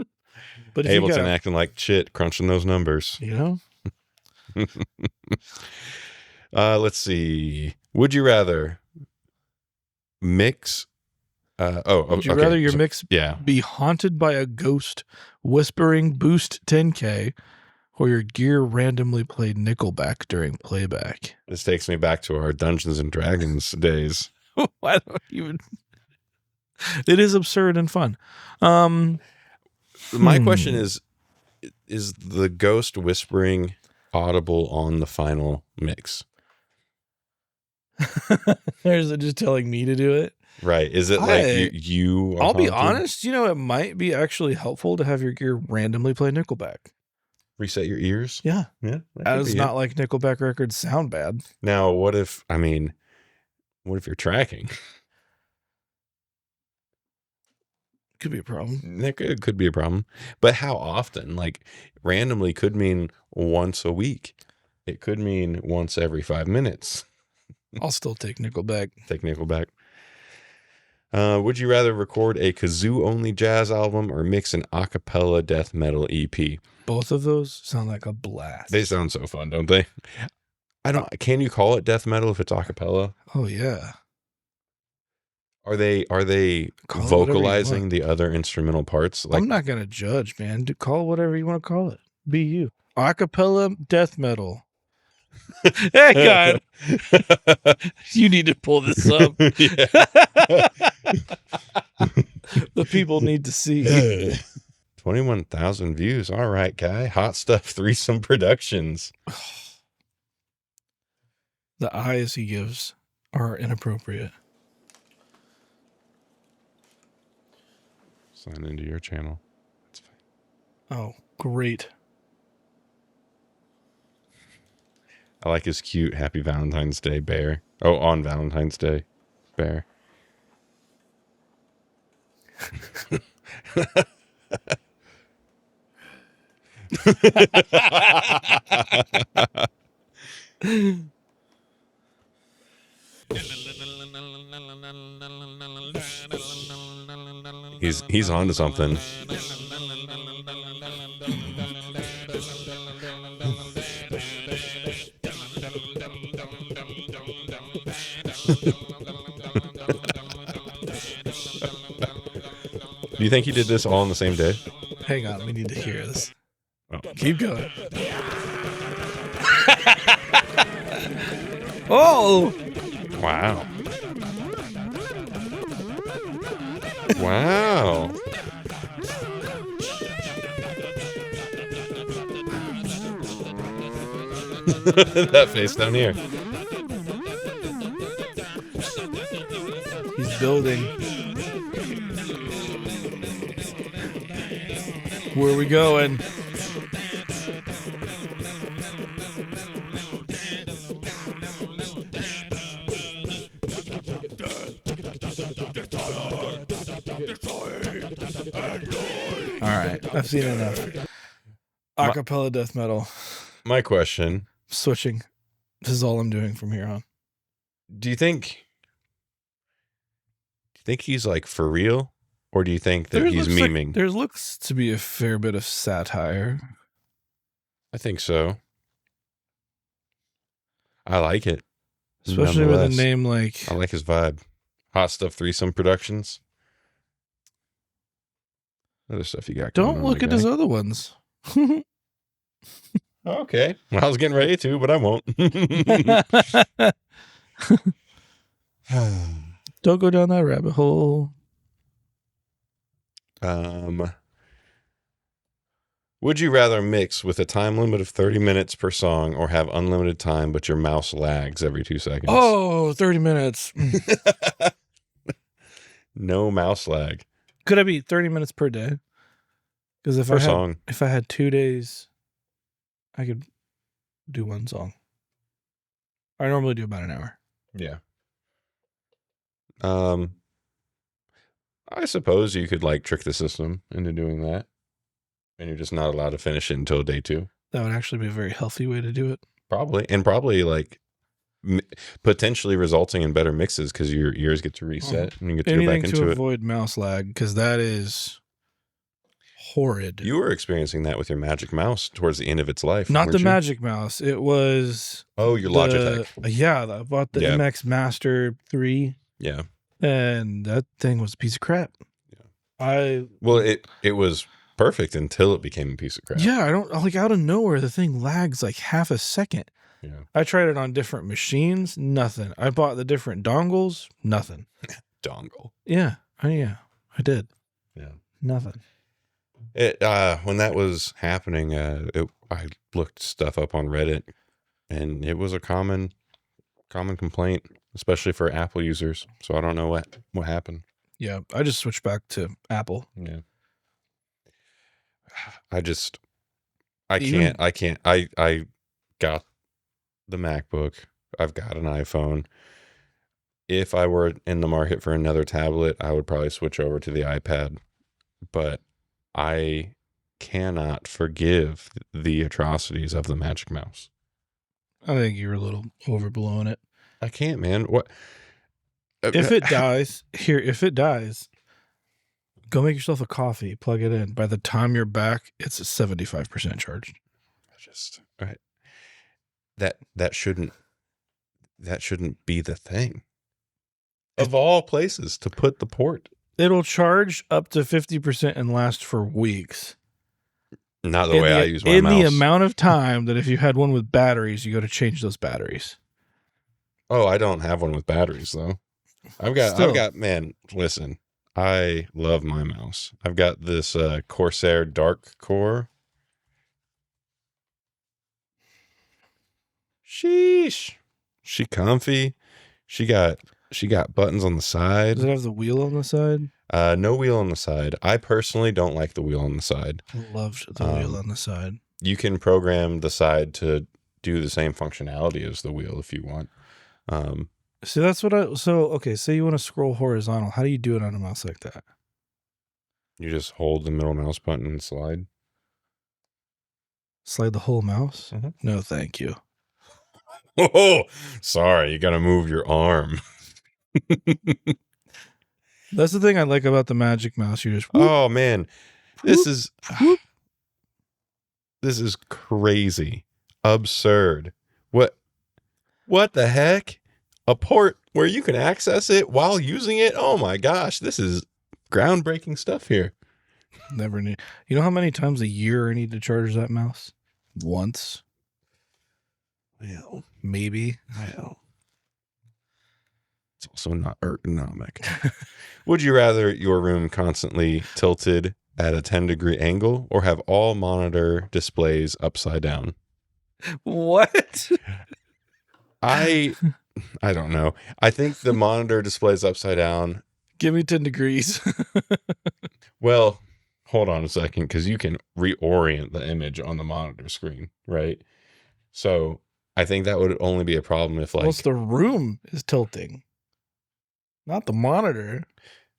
but if Ableton acting like shit, crunching those numbers. Let's see. Would you rather mix? Would you rather your mix be haunted by a ghost whispering boost 10K, or your gear randomly play Nickelback during playback? This takes me back to our Dungeons and Dragons days. I don't even. It is absurd and fun. My question is the ghost whispering audible on the final mix? Is it just telling me to do it? Right. Is it like you I'll be honest, it might be actually helpful to have your gear randomly play Nickelback. Reset your ears? Yeah. Yeah. It's not like Nickelback records sound bad. Now, what if you're tracking? Could be a problem. It could be a problem. But how often? Like, randomly could mean once a week. It could mean once every 5 minutes. I'll still take Nickelback. Take Nickelback. Would you rather record a kazoo-only jazz album or mix an a cappella death metal EP? Both of those sound like a blast. They sound so fun, don't they? Can you call it death metal if it's a cappella? Oh yeah. Are they vocalizing the other instrumental parts? Like, I'm not gonna judge, man. Call it whatever you want to call it. Be you. A cappella death metal. Hey, God. You need to pull this up. The people need to see. 21,000 views. All right, guy. Hot Stuff Threesome Productions. The eyes he gives are inappropriate. Sign into your channel. That's fine. Oh, great. I like his cute Happy Valentine's Day bear. Oh, on Valentine's Day bear. He's on to something. Do you think he did this all on the same day? Hang on, we need to hear this. Oh. Keep going. Oh! Wow. Wow. That face down here. He's building. Where are we going? All right, I've seen enough. Acapella death metal. My question. Switching. This is all I'm doing from here on. Do you think he's like for real? Or do you think that he's memeing? There looks to be a fair bit of satire. I think so. I like it. Especially with a name like... I like his vibe. Hot Stuff Threesome Productions. Other stuff you got going on. Don't look at his other ones. Okay. Well, I was getting ready to, but I won't. Don't go down that rabbit hole. Would you rather mix with a time limit of 30 minutes per song or have unlimited time, but your mouse lags every 2 seconds? Oh, 30 minutes. No mouse lag. Could I be 30 minutes per day? Because if I had 2 days, I could do one song. I normally do about an hour. Yeah. I suppose you could like trick the system into doing that, and you're just not allowed to finish it until day 2. That would actually be a very healthy way to do it. Probably like potentially resulting in better mixes because your ears get to reset and you get to go back into it. Anything to avoid mouse lag, because that is horrid. You were experiencing that with your Magic Mouse towards the end of its life. Not the Magic Mouse. It was... Oh, your Logitech. Yeah, I bought the MX Master 3. Yeah. And that thing was a piece of crap. Yeah. Well, it was perfect until it became a piece of crap. Yeah, I don't like out of nowhere the thing lags like half a second. Yeah. I tried it on different machines, nothing. I bought the different dongles, nothing. Dongle. Yeah. I did. Yeah. Nothing. When that was happening, I looked stuff up on Reddit, and it was a common complaint, especially for Apple users. So I don't know what happened. Yeah, I just switched back to Apple. Yeah. I can't. I got the MacBook. I've got an iPhone. If I were in the market for another tablet, I would probably switch over to the iPad. But I cannot forgive the atrocities of the Magic Mouse. I think you're a little overblowing it. I can't, man. What? If it dies, go make yourself a coffee, plug it in. By the time you're back, it's 75% charged. Right. That shouldn't be the thing. Of all places to put the port. It'll charge up to 50% and last for weeks. Not the way I use my mouse. In the amount of time that if you had one with batteries, you got to change those batteries. Oh, I don't have one with batteries though. I've got man, listen. I love my mouse. I've got this Corsair Dark Core. Sheesh. She comfy. She got buttons on the side. Does it have the wheel on the side? No wheel on the side. I personally don't like the wheel on the side. I loved the wheel on the side. You can program the side to do the same functionality as the wheel if you want. See, that's what okay, say you want to scroll horizontal. How do you do it on a mouse like that? You just hold the middle mouse button and slide. Slide the whole mouse? Mhm. No, thank you. Oh, sorry. You got to move your arm. That's the thing I like about the Magic Mouse. You just whoop, Oh, man. This is crazy. Absurd. What the heck? A port where you can access it while using it? Oh my gosh, this is groundbreaking stuff here. never knew. You know how many times a year I need to charge that mouse? Once. Well, Maybe. it's also not ergonomic. Would you rather your room constantly tilted at a 10-degree angle or have all monitor displays upside down? What? I don't know. I think the monitor displays upside down. Give me 10 degrees. Well, hold on a second, because you can reorient the image on the monitor screen, right? So I think that would only be a problem if, like, Plus the room is tilting, not the monitor.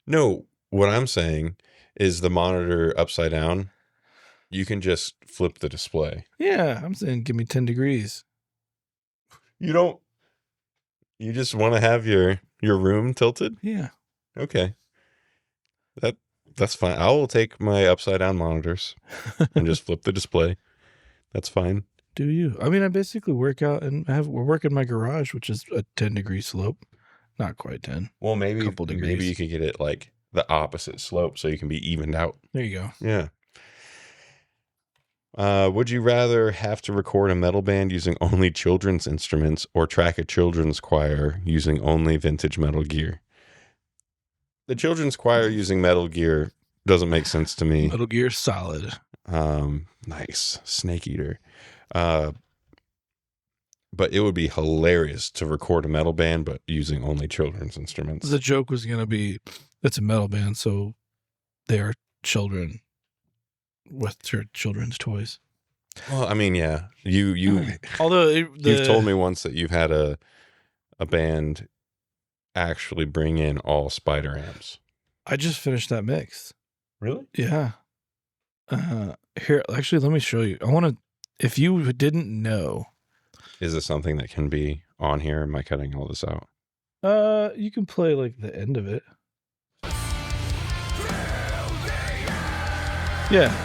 no, what I'm saying is the monitor upside down, you can just flip the display. Yeah, I'm saying give me 10 degrees. You just want to have your room tilted? Yeah. Okay. That's fine. I will take my upside down monitors and just flip the display. That's fine. Do you? I mean, I basically work out and we're working my garage, which is a 10-degree slope. Not quite 10. Well, maybe Couple degrees. you could get it like the opposite slope so you can be evened out. There you go. Yeah. Would you rather have to record a metal band using only children's instruments or track a children's choir using only vintage Metal Gear? The children's choir using Metal Gear doesn't make sense to me. Metal Gear Solid. Nice. Snake Eater. But it would be hilarious to record a metal band, but using only children's instruments. The joke was going to be, it's a metal band, so they are children with children's toys. Well, I mean, yeah. Although You've told me once that you've had a band actually bring in all spider amps. I just finished that mix. Really? Yeah. Here, actually, let me show you. I want to, if you didn't know. Is this something that can be on here? Am I cutting all this out? You can play like the end of it. Yeah.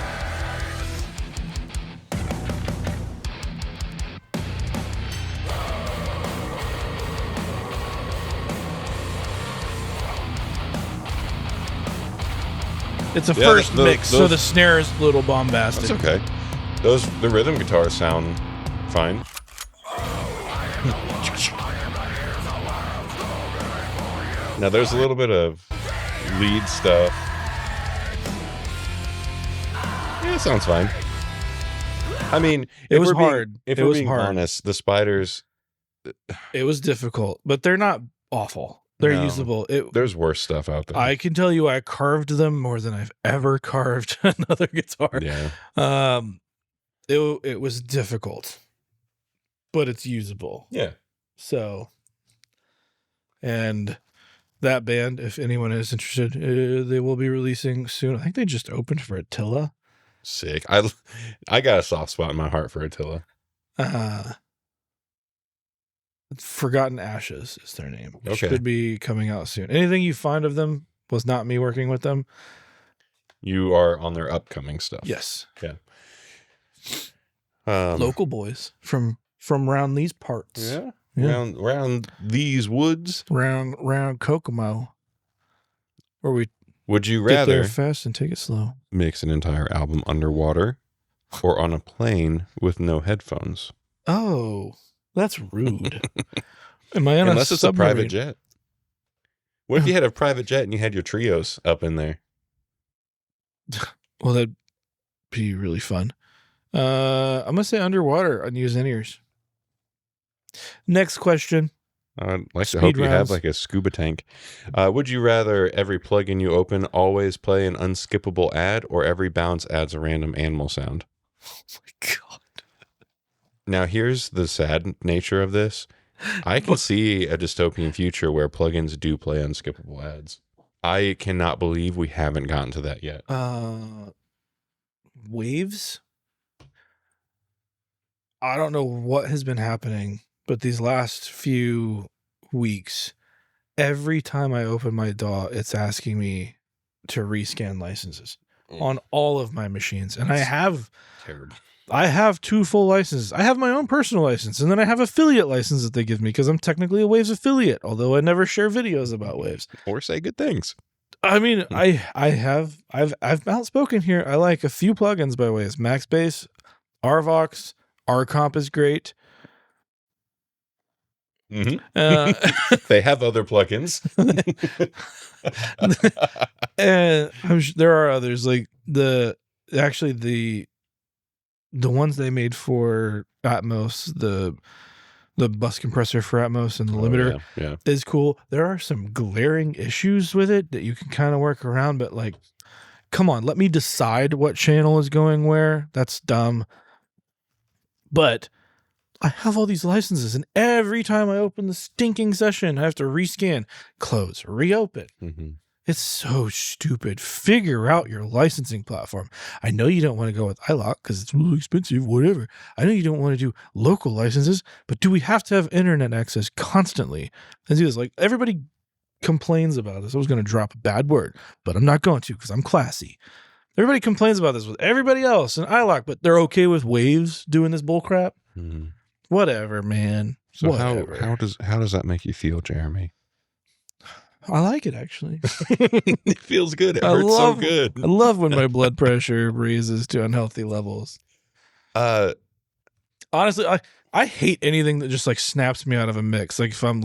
It's a first mix, so the snare is a little bombastic. That's okay. The rhythm guitars sound fine. Now there's a little bit of lead stuff. Yeah, it sounds fine. I mean, it was hard. If we're being honest, the spiders. It was difficult, but they're not awful. They're usable. There's worse stuff out there. I can tell you, I carved them more than I've ever carved another guitar. Yeah. It was difficult, but it's usable. Yeah. So, and that band, if anyone is interested, they will be releasing soon. I think they just opened for Attila. Sick. I got a soft spot in my heart for Attila. Forgotten Ashes is their name. Which Okay. Could be coming out soon. Anything you find of them was not me working with them. You are on their upcoming stuff. Yes. Yeah. Local boys from around these parts. Yeah. Around these woods. Round Kokomo. Where we Would you get there rather fast and take it slow? mix an entire album underwater or on a plane with no headphones? Oh, that's rude. Am I on Unless a it's a submarine? private jet. What if you had a private jet and you had your trios up in there? Well, that'd be really fun. I'm gonna say underwater and use in-ears. Next question. I'd like to Speed hope you have rounds. like a scuba tank. Would you rather every plugin you open always play an unskippable ad, or every bounce adds a random animal sound? Oh my god. Now, here's the sad nature of this. I can see a dystopian future where plugins do play unskippable ads. I cannot believe we haven't gotten to that yet. Waves. I don't know what has been happening, but these last few weeks, every time I open my DAW, it's asking me to rescan licenses on all of my machines. And Terrible. I have 2 full licenses. I have my own personal license, and then I have affiliate license that they give me because I'm technically a Waves affiliate, although I never share videos about Waves. Or say good things. I mean, I've outspoken here. I like a few plugins by Waves. MaxBass, RVox, RComp is great. Mm-hmm. They have other plugins. And there are others, like the ones they made for Atmos, the bus compressor for Atmos and the limiter yeah. is cool. There are some glaring issues with it that you can kind of work around, but like, come on, let me decide what channel is going where. That's dumb. But I have all these licenses, and every time I open the stinking session, I have to rescan, close, reopen. Mm-hmm. It's so stupid. Figure out your licensing platform. I know you don't want to go with iLock because it's really expensive, whatever. I know you don't want to do local licenses, but do we have to have internet access constantly? And see this, like, everybody complains about this. I was going to drop a bad word, but I'm not going to because I'm classy. Everybody complains about this with everybody else and iLock, but they're okay with Waves doing this bull crap. Mm-hmm. Whatever, man. So Whatever. how does that make you feel, Jeremy? I like it, actually. It feels good. It hurts so good. I love when my blood pressure raises to unhealthy levels. Honestly, I hate anything that just like snaps me out of a mix. Like if I'm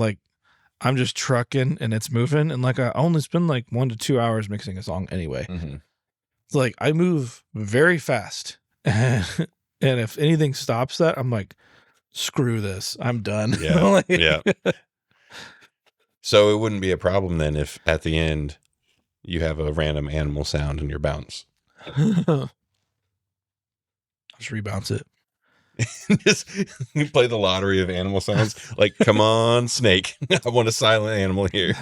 just trucking and it's moving, and like I only spend like 1 to 2 hours mixing a song anyway. Mm-hmm. It's like I move very fast, and if anything stops that, I'm like, screw this, I'm done. Yeah, Like, yeah. So it wouldn't be a problem then if at the end you have a random animal sound in your bounce. I'll just rebounce it. Just you play the lottery of animal sounds. Like, come on, snake. I want a silent animal here.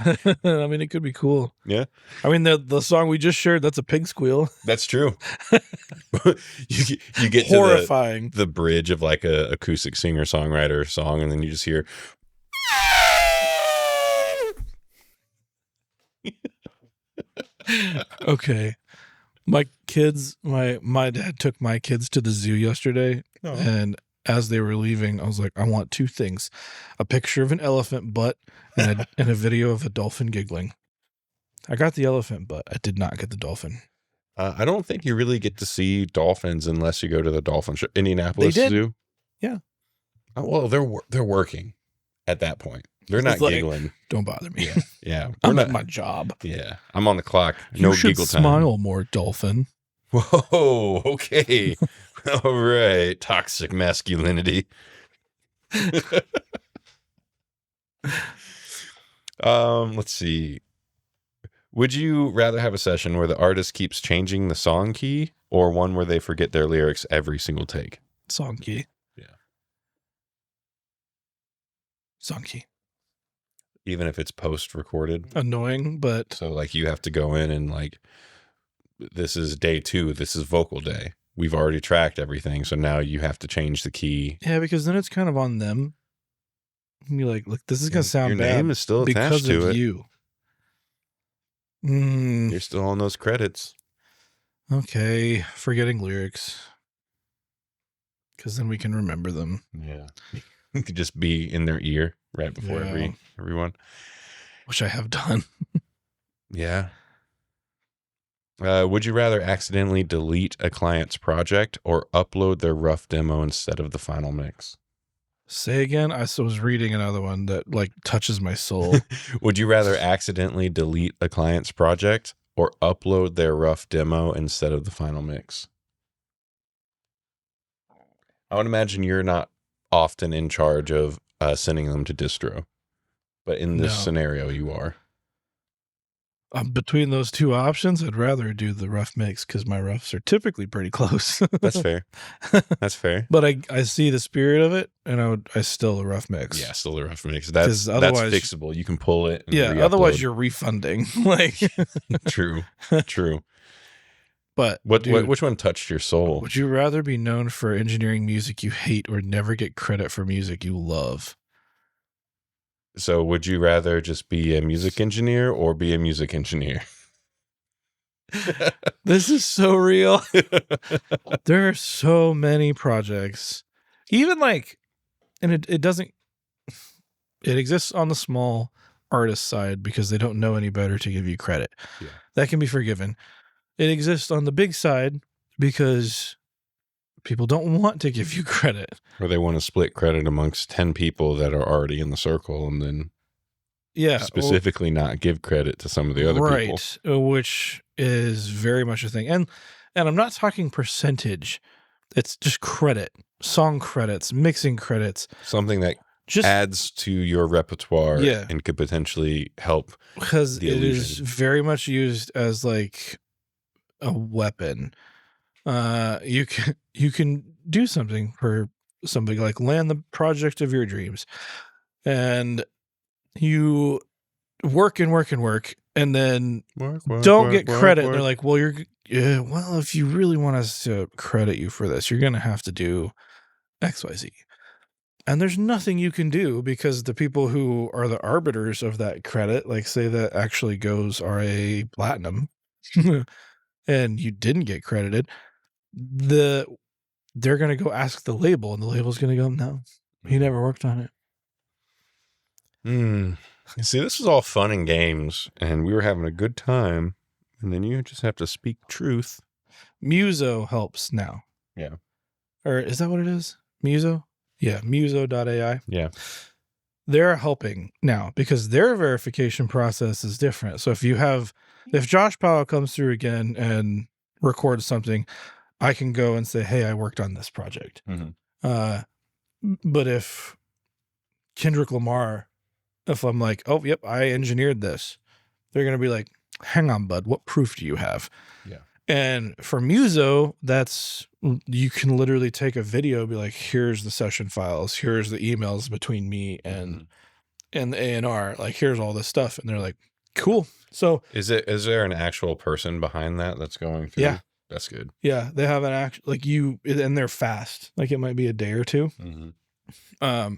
I mean, it could be cool. Yeah. I mean, the song we just shared, that's a pig squeal. That's true. you get horrifying to the bridge of like a acoustic singer-songwriter song, and then you just hear okay. My kids, my dad took my kids to the zoo yesterday, and as they were leaving, I was like, I want 2 things: a picture of an elephant butt and a video of a dolphin giggling. I got the elephant butt. I did not get the dolphin. I don't think you really get to see dolphins unless you go to the dolphin show. Indianapolis They did. Zoo. Yeah. Well, they're working at that point. They're not like, giggling. Don't bother me. Yeah. I'm at my job. Yeah. I'm on the clock. No you should giggle time. smile more, dolphin. Whoa. Okay. All right. Toxic masculinity. Let's see. Would you rather have a session where the artist keeps changing the song key, or one where they forget their lyrics every single take? Song key. Yeah. Song key. Even if it's post-recorded? Annoying, but... So, like, you have to go in and, like, this is day 2. This is vocal day. We've already tracked everything, so now you have to change the key. Yeah, because then it's kind of on them. You're like, look, this is going to sound Your bad name is still attached because to of it. you. You're still on those credits. Okay, forgetting lyrics. Because then we can remember them. Yeah. You could just be in their ear right before everyone. Which I have done. Yeah. Would you rather accidentally delete a client's project or upload their rough demo instead of the final mix? Say again. I was reading another one that like touches my soul. Would you rather accidentally delete a client's project or upload their rough demo instead of the final mix? I would imagine you're not often in charge of sending them to distro, but in this No. scenario, you are. Between those two options, I'd rather do the rough mix because my roughs are typically pretty close. That's fair. That's fair. But I see the spirit of it, and I still a rough mix. Yeah, still the rough mix. That's otherwise- fixable. You can pull it. And Yeah. re-upload. Otherwise, you're refunding. Like, True. but Which one touched your soul? would you rather be known for engineering music you hate or never get credit for music you love? So would you rather just be a music engineer or be a music engineer? This is so real. There are so many projects, even like, and it doesn't, it exists on the small artist side because they don't know any better to give you credit. Yeah. That can be forgiven. It exists on the big side because people don't want to give you credit. Or they want to split credit amongst 10 people that are already in the circle and then specifically not give credit to some of the other people. Right, which is very much a thing. And I'm not talking percentage. It's just credit, song credits, mixing credits. Something that just adds to your repertoire and could potentially help. Because it is very much used as like a weapon. You can do something for somebody, like land the project of your dreams, and you work and work and work, and then don't get credit. And they're like, well, well, if you really want us to credit you for this, you're going to have to do XYZ. And there's nothing you can do because the people who are the arbiters of that credit, like say that actually goes RA platinum and you didn't get credited, they're going to go ask the label, and the label's going to go, no, he never worked on it. See, this is all fun and games, and we were having a good time, and then you just have to speak truth. Muso helps now. Yeah. Or is that what it is? Muso? Yeah, muso.ai. Yeah. They're helping now because their verification process is different. So if Josh Powell comes through again and records something, I can go and say, hey, I worked on this project. Mm-hmm. But if Kendrick Lamar, if I'm like, oh, yep, I engineered this, they're going to be like, hang on, bud, what proof do you have? Yeah. And for Muso, you can literally take a video, be like, here's the session files, here's the emails between me and the A&R, like, here's all this stuff. And they're like, cool. So is there an actual person behind that's going through? Yeah. That's good. Yeah. They have and they're fast. Like it might be a day or two. Mm-hmm.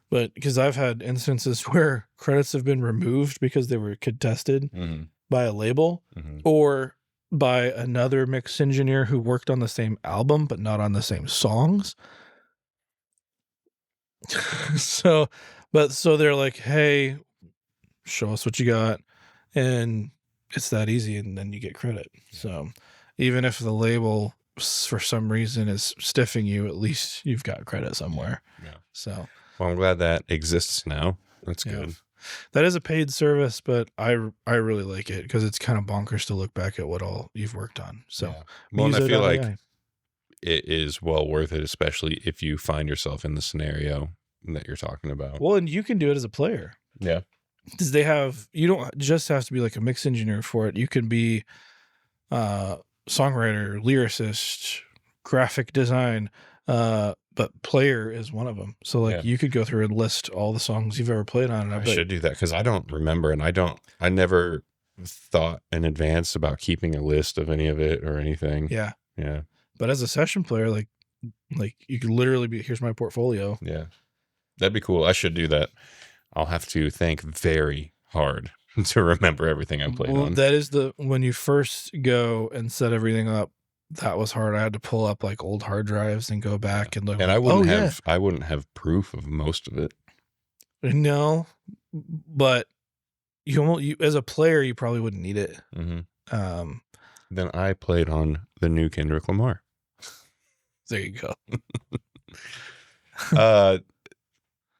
But because I've had instances where credits have been removed because they were contested by a label or by another mix engineer who worked on the same album but not on the same songs. So they're like, hey, show us what you got, and it's that easy, and then you get credit. So even if the label for some reason is stiffing you, at least you've got credit somewhere. Yeah. So well, I'm glad that exists now. That's good. That is a paid service, but I really like it because it's kind of bonkers to look back at what all you've worked on. So, well, and I feel like it is well worth it, especially if you find yourself in the scenario that you're talking about. Well, and you can do it as a player. Yeah. Because you don't just have to be like a mix engineer for it. You can be songwriter, lyricist, graphic design, but player is one of them. So like you could go through and list all the songs you've ever played on. And I should do that because I don't remember, and I never thought in advance about keeping a list of any of it or anything. Yeah. Yeah. But as a session player, like you could literally be, here's my portfolio. Yeah. That'd be cool. I should do that. I'll have to think very hard to remember everything I played on. That is when you first go and set everything up, that was hard. I had to pull up like old hard drives and go back and look. And I wouldn't have proof of most of it. No, but you as a player, you probably wouldn't need it. Mm-hmm. Then I played on the new Kendrick Lamar. There you go.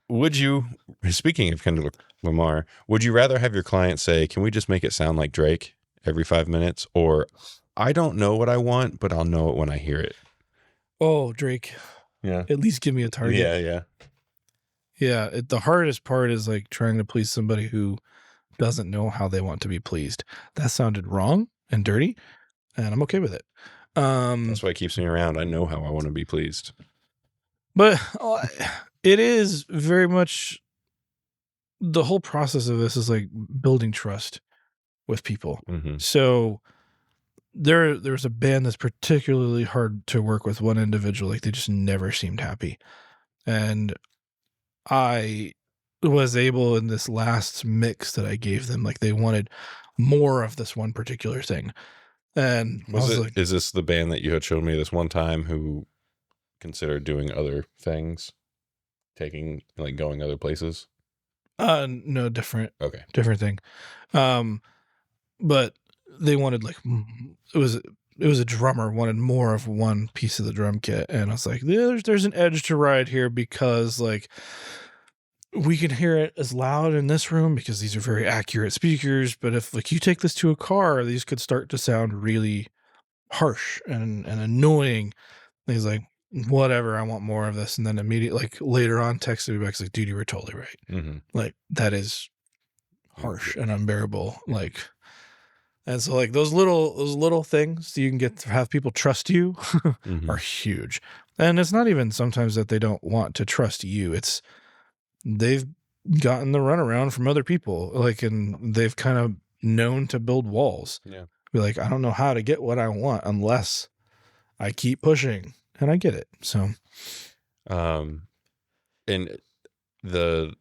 would you, speaking of Kendrick Lamar, would you rather have your client say, can we just make it sound like Drake every 5 minutes? Or I don't know what I want, but I'll know it when I hear it. Oh, Drake. Yeah. At least give me a target. Yeah. Yeah. The hardest part is like trying to please somebody who doesn't know how they want to be pleased. That sounded wrong and dirty, and I'm okay with it. That's why it keeps me around. I know how I want to be pleased. But it is very much the whole process of this is like building trust with people. Mm-hmm. So there's a band that's particularly hard to work with, one individual. Like they just never seemed happy. And I was able in this last mix that I gave them, like they wanted more of this one particular thing. And is this the band that you had shown me this one time who considered doing other things, going other places? No, different thing. But they wanted like, it was a drummer wanted more of one piece of the drum kit. And I was like, there's an edge to ride here because like we can hear it as loud in this room because these are very accurate speakers. But if like you take this to a car, these could start to sound really harsh and annoying. And he's like, whatever, I want more of this. And then immediately, like later on, texted me back, he's like, dude, you were totally right. Mm-hmm. Like that is harsh and unbearable. Like, and so like those little things you can get to have people trust you Mm-hmm. are huge. And it's not even sometimes that they don't want to trust you. It's they've gotten the runaround from other people, like, and they've kind of known to build walls. Yeah. Be like, I don't know how to get what I want unless I keep pushing, and I get it. So, and the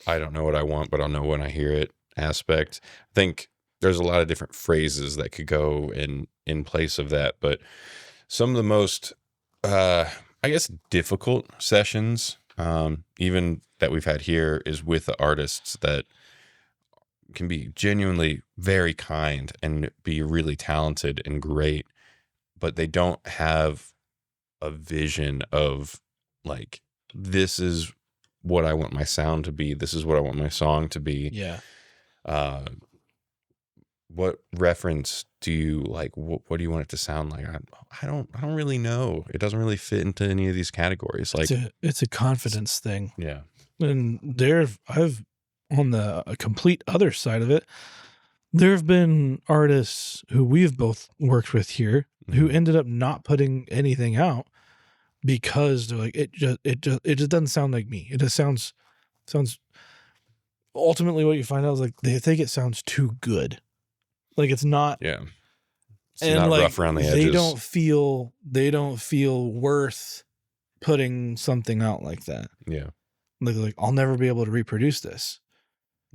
I don't know what I want, but I'll know when I hear it aspect. I think there's a lot of different phrases that could go in place of that, but some of the most, I guess, difficult sessions, even that we've had here, is with the artists that can be genuinely very kind and be really talented and great, but they don't have a vision of like, this is what I want my sound to be. This is what I want my song to be. yeah. What reference do you like? What do you want it to sound like? I don't really know. It doesn't really fit into any of these categories. Like It's a confidence thing. yeah. And I've on the complete other side of it, there have been artists who we've both worked with here who ended up not putting anything out because they're like, it just doesn't sound like me. It just sounds ultimately what you find out is like they think it sounds too good. Like it's not. Yeah. It's and not like rough around the edges. They don't feel worth putting something out like that. Yeah. Like I'll never be able to reproduce this.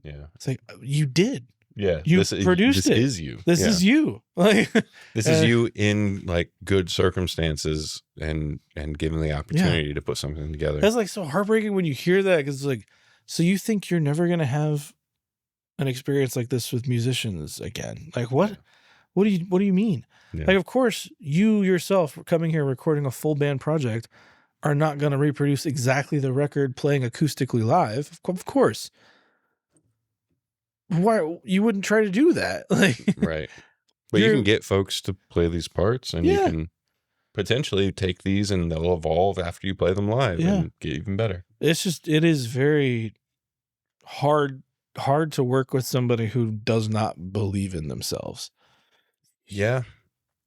Yeah. It's like you did. Yeah. You produced it. This is you. This is you. Like this is you in like good circumstances and given the opportunity to put something together. That's like so heartbreaking when you hear that, because it's like, so you think you're never gonna have an experience like this with musicians again? Like what? Yeah. What do you mean? Yeah. Like, of course, you yourself coming here recording a full band project are not going to reproduce exactly the record playing acoustically live. Of course. Why you wouldn't try to do that? Like, right. But you can get folks to play these parts, and you can potentially take these and they'll evolve after you play them live and get even better. It is very hard to work with somebody who does not believe in themselves. Yeah.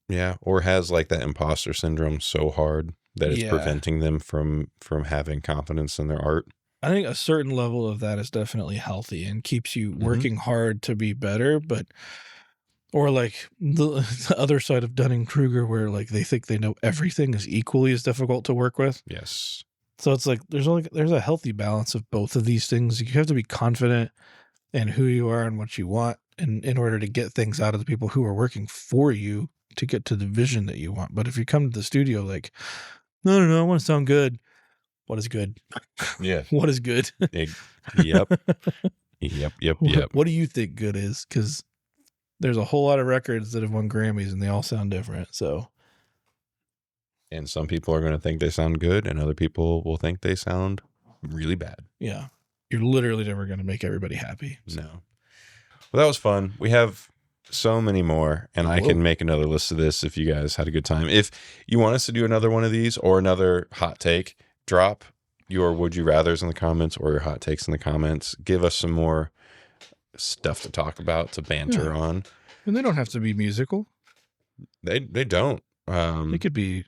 Yeah. Or has like that imposter syndrome so hard that it's preventing them from having confidence in their art. I think a certain level of that is definitely healthy and keeps you working hard to be better, or like the other side of Dunning-Kruger, where like they think they know everything, is equally as difficult to work with. Yes. So it's like there's a healthy balance of both of these things. You have to be confident in who you are and what you want, and in order to get things out of the people who are working for you to get to the vision that you want. But if you come to the studio like, no, I want to sound good. What is good? Yeah. What is good? Yep. What do you think good is? Because there's a whole lot of records that have won Grammys and they all sound different. So, and some people are going to think they sound good, and other people will think they sound really bad. Yeah. You're literally never going to make everybody happy. No. Well, that was fun. We have so many more, and I can make another list of this if you guys had a good time. If you want us to do another one of these or another hot take, drop your would you rathers in the comments or your hot takes in the comments. Give us some more stuff to talk about, to banter on. And they don't have to be musical. They don't. It could be.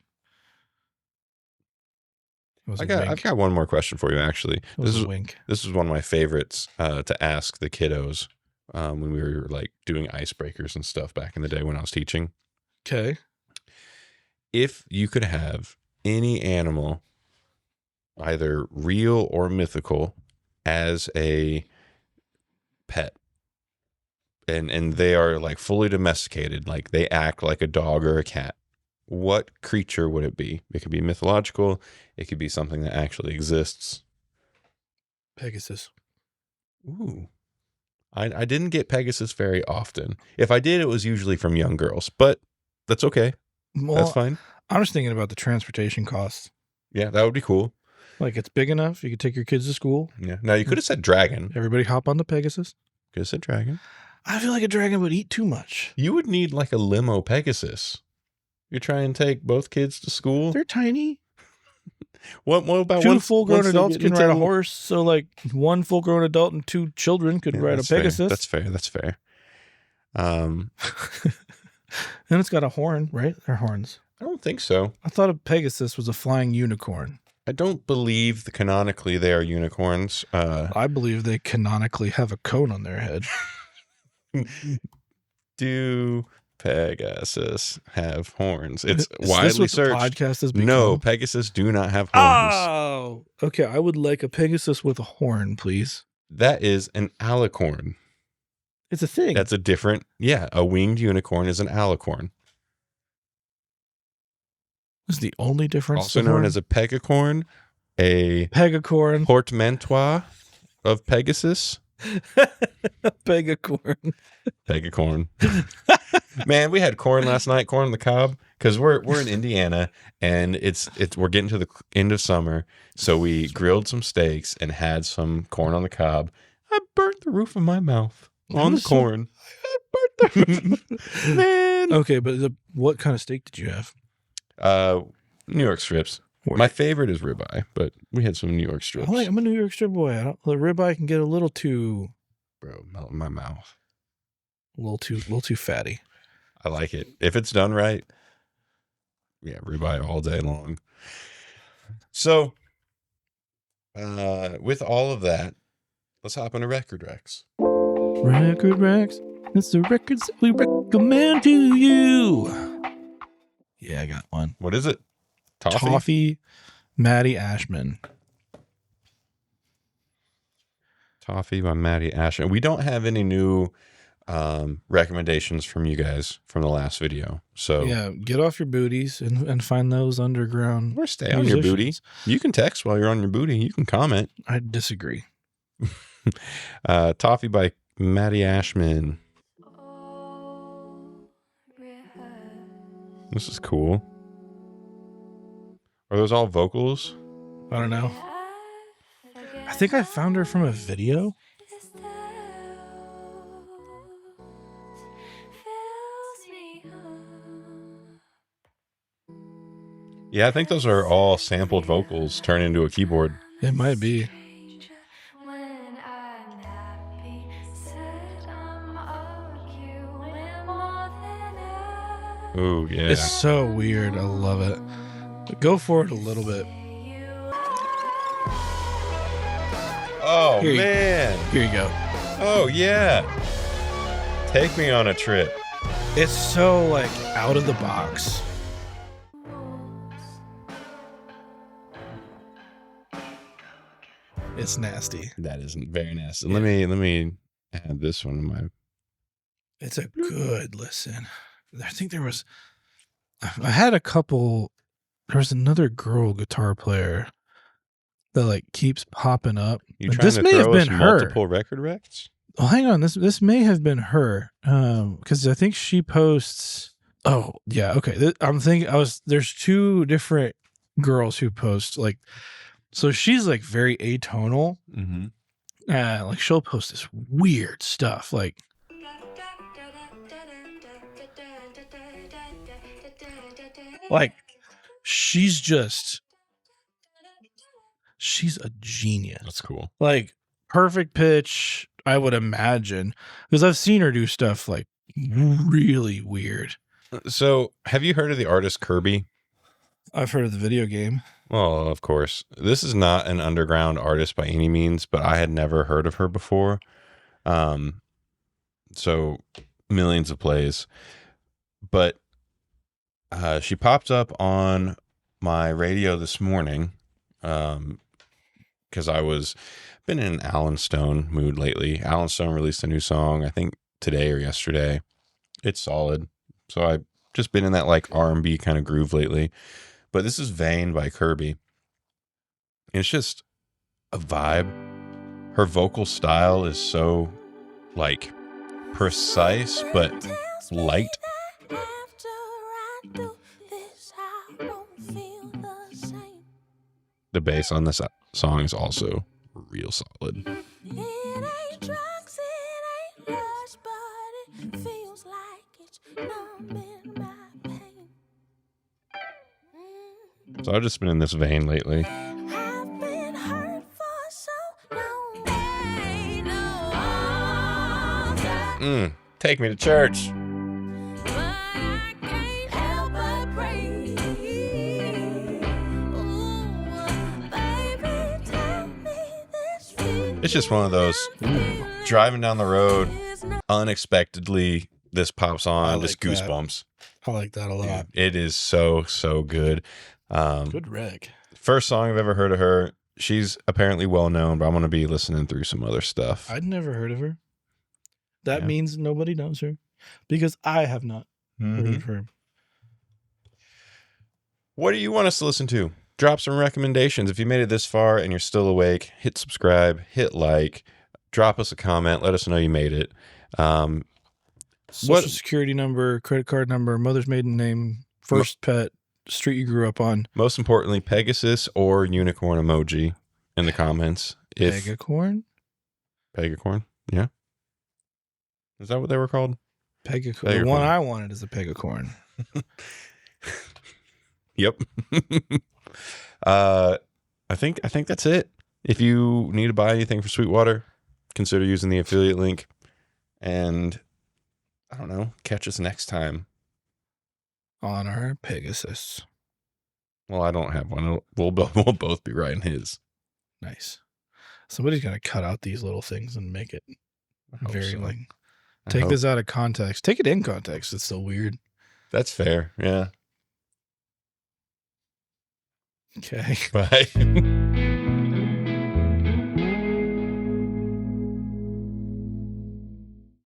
I've got one more question for you, actually. This is a wink. This is one of my favorites to ask the kiddos when we were like doing icebreakers and stuff back in the day when I was teaching. Okay. If you could have any animal, either real or mythical, as a pet, and they are like fully domesticated, like they act like a dog or a cat, what creature would it be? It could be mythological. It could be something that actually exists. Pegasus. Ooh. I didn't get Pegasus very often. If I did, it was usually from young girls, but that's okay. Well, that's fine. I'm just thinking about the transportation costs. Yeah, that would be cool. Like, it's big enough. You could take your kids to school. Yeah. Now, you could have said dragon. Everybody hop on the Pegasus. Could have said dragon. I feel like a dragon would eat too much. You would need like a limo Pegasus. You try and take both kids to school. They're tiny. What about two full-grown adults can ride a horse? So, like, one full-grown adult and two children could ride a Pegasus. Fair. That's fair. And it's got a horn, right? They're horns. I don't think so. I thought a Pegasus was a flying unicorn. I don't believe canonically they are unicorns. I believe they canonically have a cone on their head. Do Pegasus have horns? It's widely searched. Podcast has become? No, Pegasus do not have horns. Oh, okay. I would like a Pegasus with a horn, please. That is an alicorn. It's a thing. That's a different. Yeah, a winged unicorn is an alicorn. Is the only difference. Also known as a pegacorn, a pegacorn, portmanteau of Pegasus. Pegacorn. Pegacorn. Man, we had corn last night, corn on the cob, because we're in Indiana and it's we're getting to the end of summer, so we grilled some steaks and had some corn on the cob. I burnt the roof of my mouth on the corn. I burnt the roof. Man. Okay, but what kind of steak did you have? New York strips. My favorite is ribeye, but we had some New York strips. I'm a New York strip boy. The ribeye can get a little too, melt in my mouth. A little too fatty. I like it if it's done right. Yeah, ribeye all day long. So, with all of that, let's hop into Record Rex. Record Rex. It's the records that we recommend to you. Yeah, I got one. What is it? Toffee, Maddie Ashman. Toffee by Maddie Ashman. We don't have any new recommendations from you guys from the last video. So yeah, get off your booties and find those underground. Or stay on your booty. You can text while you're on your booty. You can comment. I disagree. Toffee by Maddie Ashman. This is cool. Are those all vocals? I don't know. I think I found her from a video. Yeah, I think those are all sampled vocals turned into a keyboard. It might be. Ooh, yeah. It's so weird. I love it. Go for it a little bit. Oh, man. Here you go. Oh, yeah. Take me on a trip. It's so, like, out of the box. It's nasty. That is very nasty. Yeah. Let me add this one to my... It's a good listen. I think I had a couple... There was another girl guitar player that like keeps popping up. This may have been her. Multiple Record Recs? Oh, hang on. This may have been her. Because I think she posts. Oh yeah, okay. I'm thinking there's two different girls who post like So she's like very atonal. Mm-hmm. Like she'll post this weird stuff. Like she's a genius. That's cool. Like perfect pitch, I would imagine, because I've seen her do stuff like really weird. So, have you heard of the artist Kirby? I've heard of the video game. Well, of course. This is not an underground artist by any means, but I had never heard of her before. So millions of plays. But she popped up on my radio this morning because I was been in an Alan Stone mood lately. Alan Stone released a new song, I think today or yesterday. It's solid. So I've just been in that like R&B kind of groove lately. But this is Vain by Kirby. And it's just a vibe. Her vocal style is so like precise but light. The bass on this song is also real solid. So I've just been in this vein lately. Take me to church. It's just one of those driving down the road, unexpectedly, this pops on, just goosebumps. I like that a lot. It is so, so good. Good reg. First song I've ever heard of her. She's apparently well known, but I'm going to be listening through some other stuff. I'd never heard of her. That means nobody knows her because I have not heard of her. What do you want us to listen to? Drop some recommendations. If you made it this far and you're still awake, hit subscribe, hit like, drop us a comment. Let us know you made it. Social security number, credit card number, mother's maiden name, first pet, street you grew up on. Most importantly, Pegasus or unicorn emoji in the comments. Pegacorn? Pegacorn? Yeah. Is that what they were called? Pegacorn. The one I wanted is a pegacorn. Yep. I think that's it. If you need to buy anything for Sweetwater, consider using the affiliate link. And I don't know, catch us next time on our Pegasus. Well, I don't have one. We'll both be riding his. Nice. Somebody's gonna cut out these little things and make it very like. Take this out of context. Take it in context. It's still weird. That's fair. Yeah. Okay. Bye.